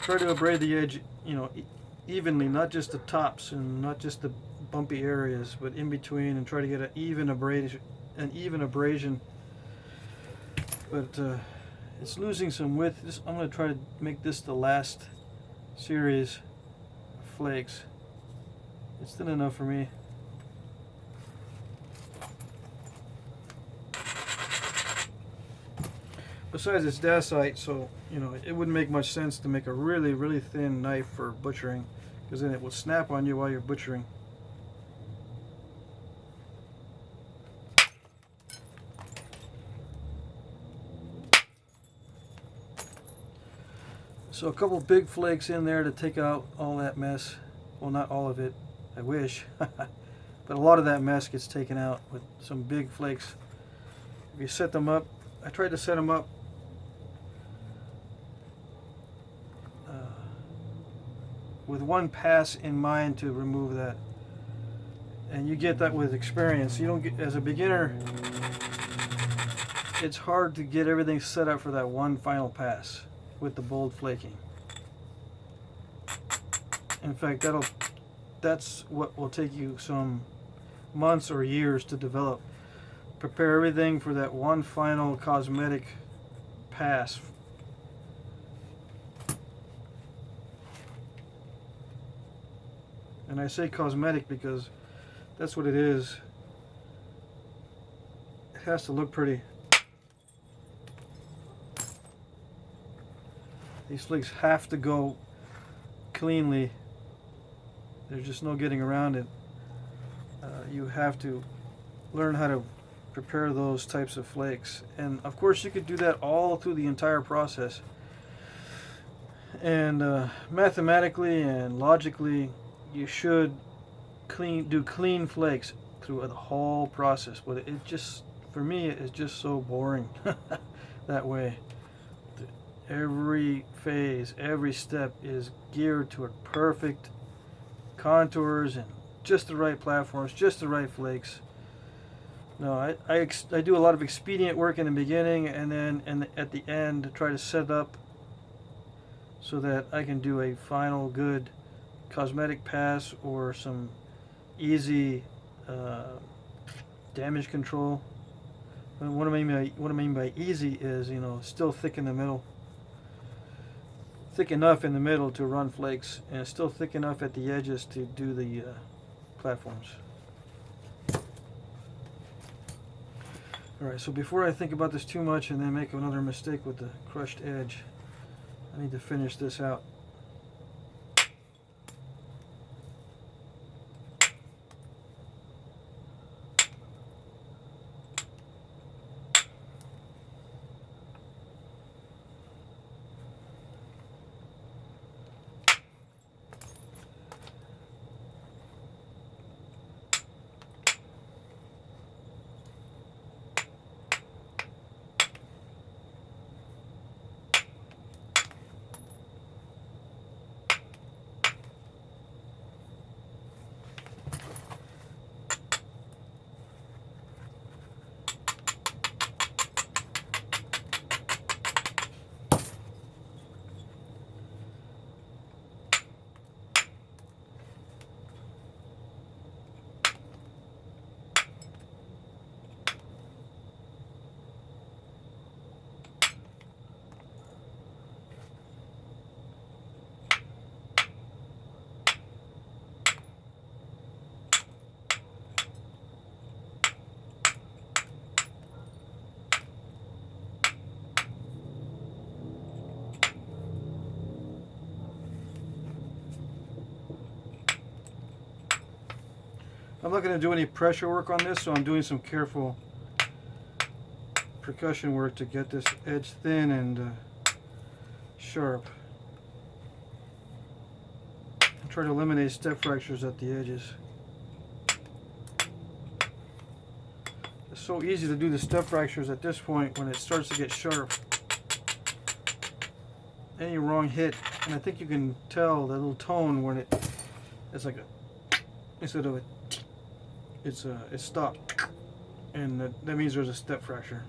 Try to abrade the edge, you know, evenly, not just the tops and not just the bumpy areas, but in between, and try to get an even abrasion. But it's losing some width. I'm going to try to make this the last series of flakes. It's thin enough for me. Besides, it's Dacite, so you know it wouldn't make much sense to make a really, really thin knife for butchering, because then it will snap on you while you're butchering. So a couple big flakes in there to take out all that mess. Well, not all of it, I wish, but a lot of that mess gets taken out with some big flakes. If you set them up, I tried to set them up with one pass in mind to remove that, and you get that with experience. You don't get, as a beginner, it's hard to get everything set up for that one final pass with the bold flaking. In fact, that's what will take you some months or years to develop. Prepare everything for that one final cosmetic pass. And I say cosmetic because that's what it is. It has to look pretty. These flakes have to go cleanly. There's just no getting around it. You have to learn how to prepare those types of flakes. And of course you could do that all through the entire process. And mathematically and logically, you should do clean flakes through the whole process, but it just for me, it's just so boring that way. Every phase, every step is geared toward perfect contours and just the right platforms, just the right flakes. No, I do a lot of expedient work in the beginning, and then at the end try to set up so that I can do a final good cosmetic pass or some easy damage control. And what I mean by easy is, you know, still thick in the middle, thick enough in the middle to run flakes, and still thick enough at the edges to do the platforms. Alright, so before I think about this too much and then make another mistake with the crushed edge, I need to finish this out. I'm not going to do any pressure work on this, so I'm doing some careful percussion work to get this edge thin and sharp. I try to eliminate step fractures at the edges. It's so easy to do the step fractures at this point when it starts to get sharp. Any wrong hit, and I think you can tell that little tone when it's like a, instead of a, it's stopped, and that means there's a step fracture.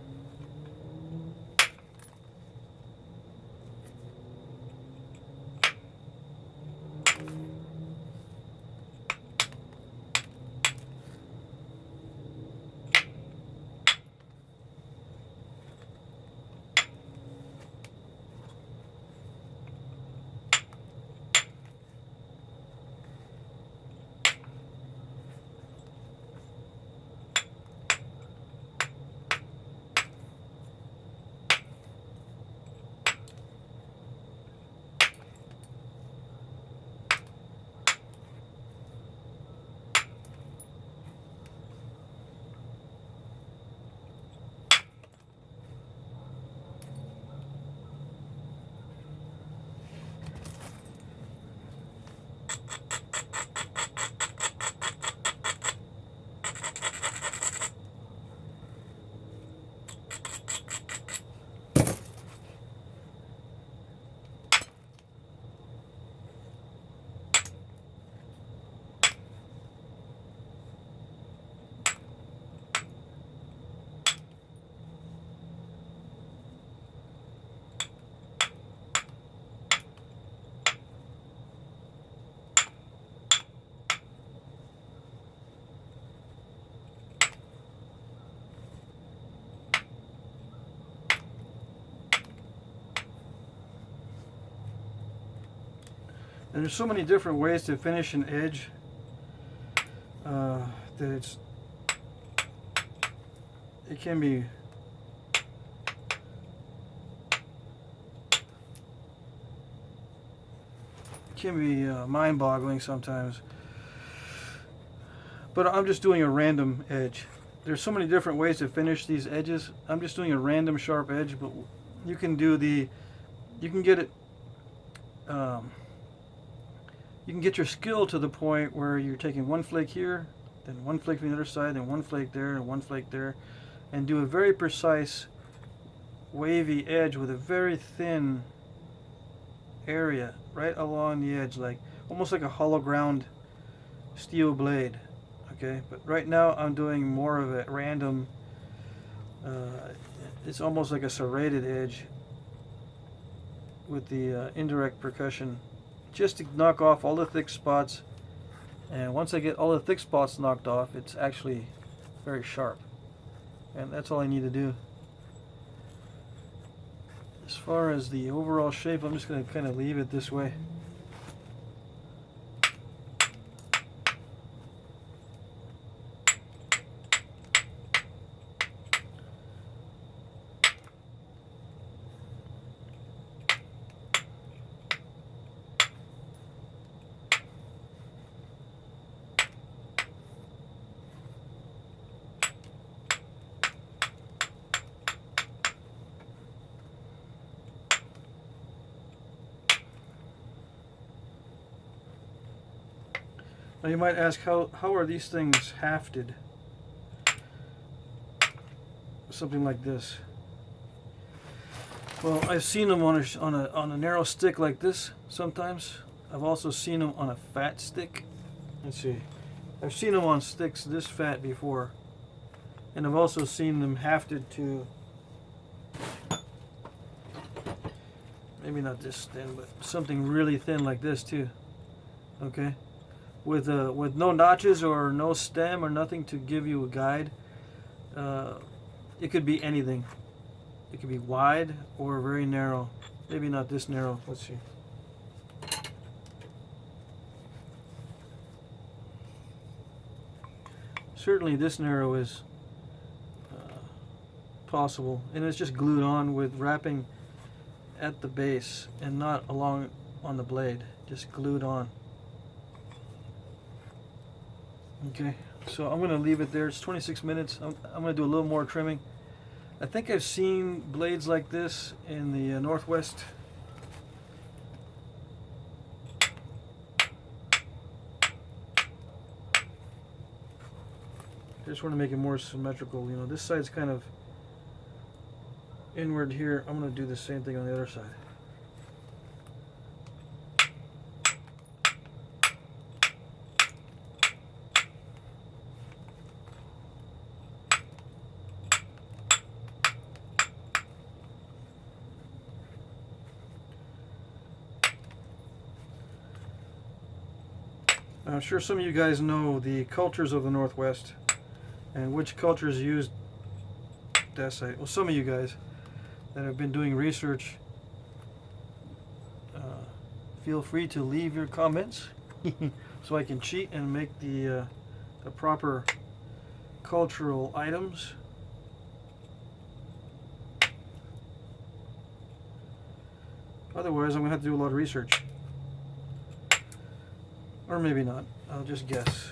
And there's so many different ways to finish an edge that it can be mind-boggling sometimes. But I'm just doing a random edge. There's so many different ways to finish these edges. I'm just doing a random sharp edge, but you can do you can get it. You can get your skill to the point where you're taking one flake here, then one flake from the other side, then one flake there, and one flake there, and do a very precise wavy edge with a very thin area right along the edge, like almost like a hollow ground steel blade. Okay, but right now I'm doing more of a random, it's almost like a serrated edge with the indirect percussion, just to knock off all the thick spots. And once I get all the thick spots knocked off, it's actually very sharp, and that's all I need to do. As far as the overall shape, I'm just going to kind of leave it this way. Now you might ask, how are these things hafted? Something like this. Well, I've seen them on a narrow stick like this sometimes. I've also seen them on a fat stick. Let's see. I've seen them on sticks this fat before, and I've also seen them hafted to, maybe not this thin, but something really thin like this too. Okay. With no notches or no stem or nothing to give you a guide. It could be anything. It could be wide or very narrow. Maybe not this narrow. Let's see. Certainly this narrow is possible, and it's just glued on with wrapping at the base and not along on the blade, just glued on. Okay, so I'm going to leave it there. It's 26 minutes. I'm going to do a little more trimming. I think I've seen blades like this in the Northwest. I just want to make it more symmetrical. You know, this side's kind of inward here. I'm going to do the same thing on the other side. I'm sure some of you guys know the cultures of the Northwest and which cultures use Dacite. Well, some of you guys that have been doing research, feel free to leave your comments so I can cheat and make the proper cultural items. Otherwise, I'm going to have to do a lot of research. Or maybe not. I'll just guess.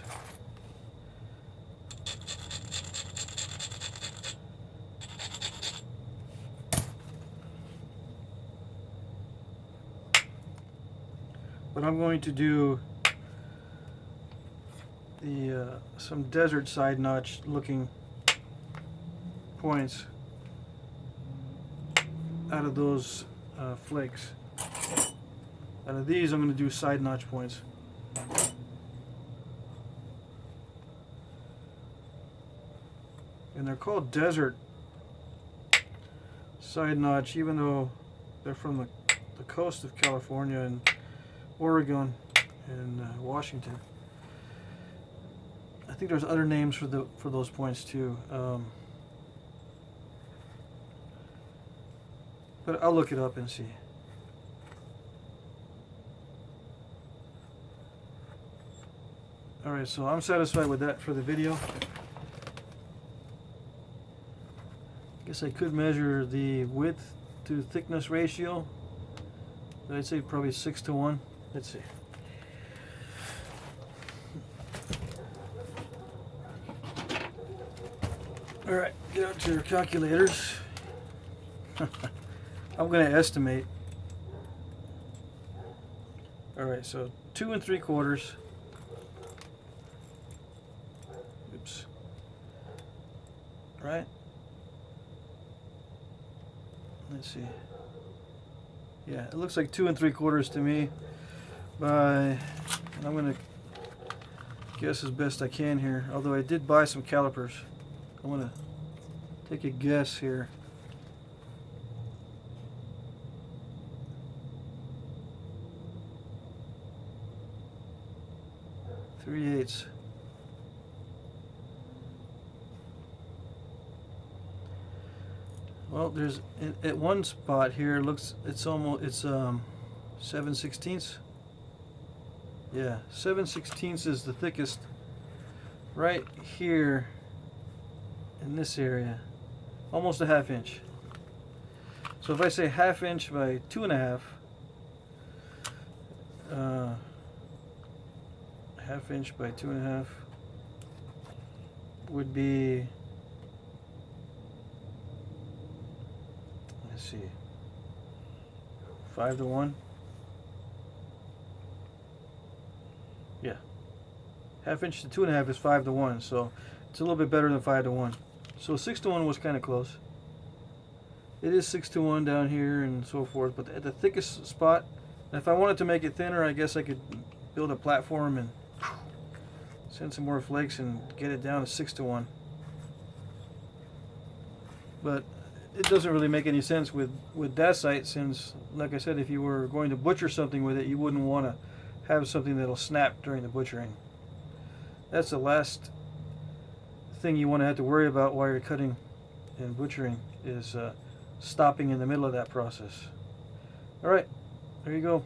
But I'm going to do the some desert side notch looking points out of those flakes. Out of these, I'm going to do side notch points. And they're called desert side notch, even though they're from the coast of California and Oregon and Washington. I think there's other names for those points too. But I'll look it up and see. Alright, so I'm satisfied with that for the video. Guess I could measure the width to thickness ratio. I'd say probably 6 to 1. Let's see. Alright, get out your calculators. I'm going to estimate. Alright, so 2 3/4. Oops. Right? let's see. Yeah, it looks like 2 3/4 to me. And I'm gonna guess as best I can here. Although I did buy some calipers, I'm gonna take a guess here. Three-eighths. Well, there's at one spot here. It's 7/16. Yeah, 7/16 is the thickest. Right here in this area, almost a 1/2 inch. So if I say 1/2 inch by 2 1/2, 1/2 inch by 2 1/2 would be, let's see, 5 to 1. Yeah, 1/2 inch to 2 1/2 is 5 to 1, so it's a little bit better than 5 to 1. So 6 to 1 was kind of close. It is 6 to 1 down here and so forth, but at the thickest spot, if I wanted to make it thinner, I guess I could build a platform and send some more flakes and get it down to 6 to 1. But it doesn't really make any sense with Dacite, since, like I said, if you were going to butcher something with it, you wouldn't want to have something that'll snap during the butchering. That's the last thing you want to have to worry about while you're cutting and butchering, is stopping in the middle of that process. Alright, there you go.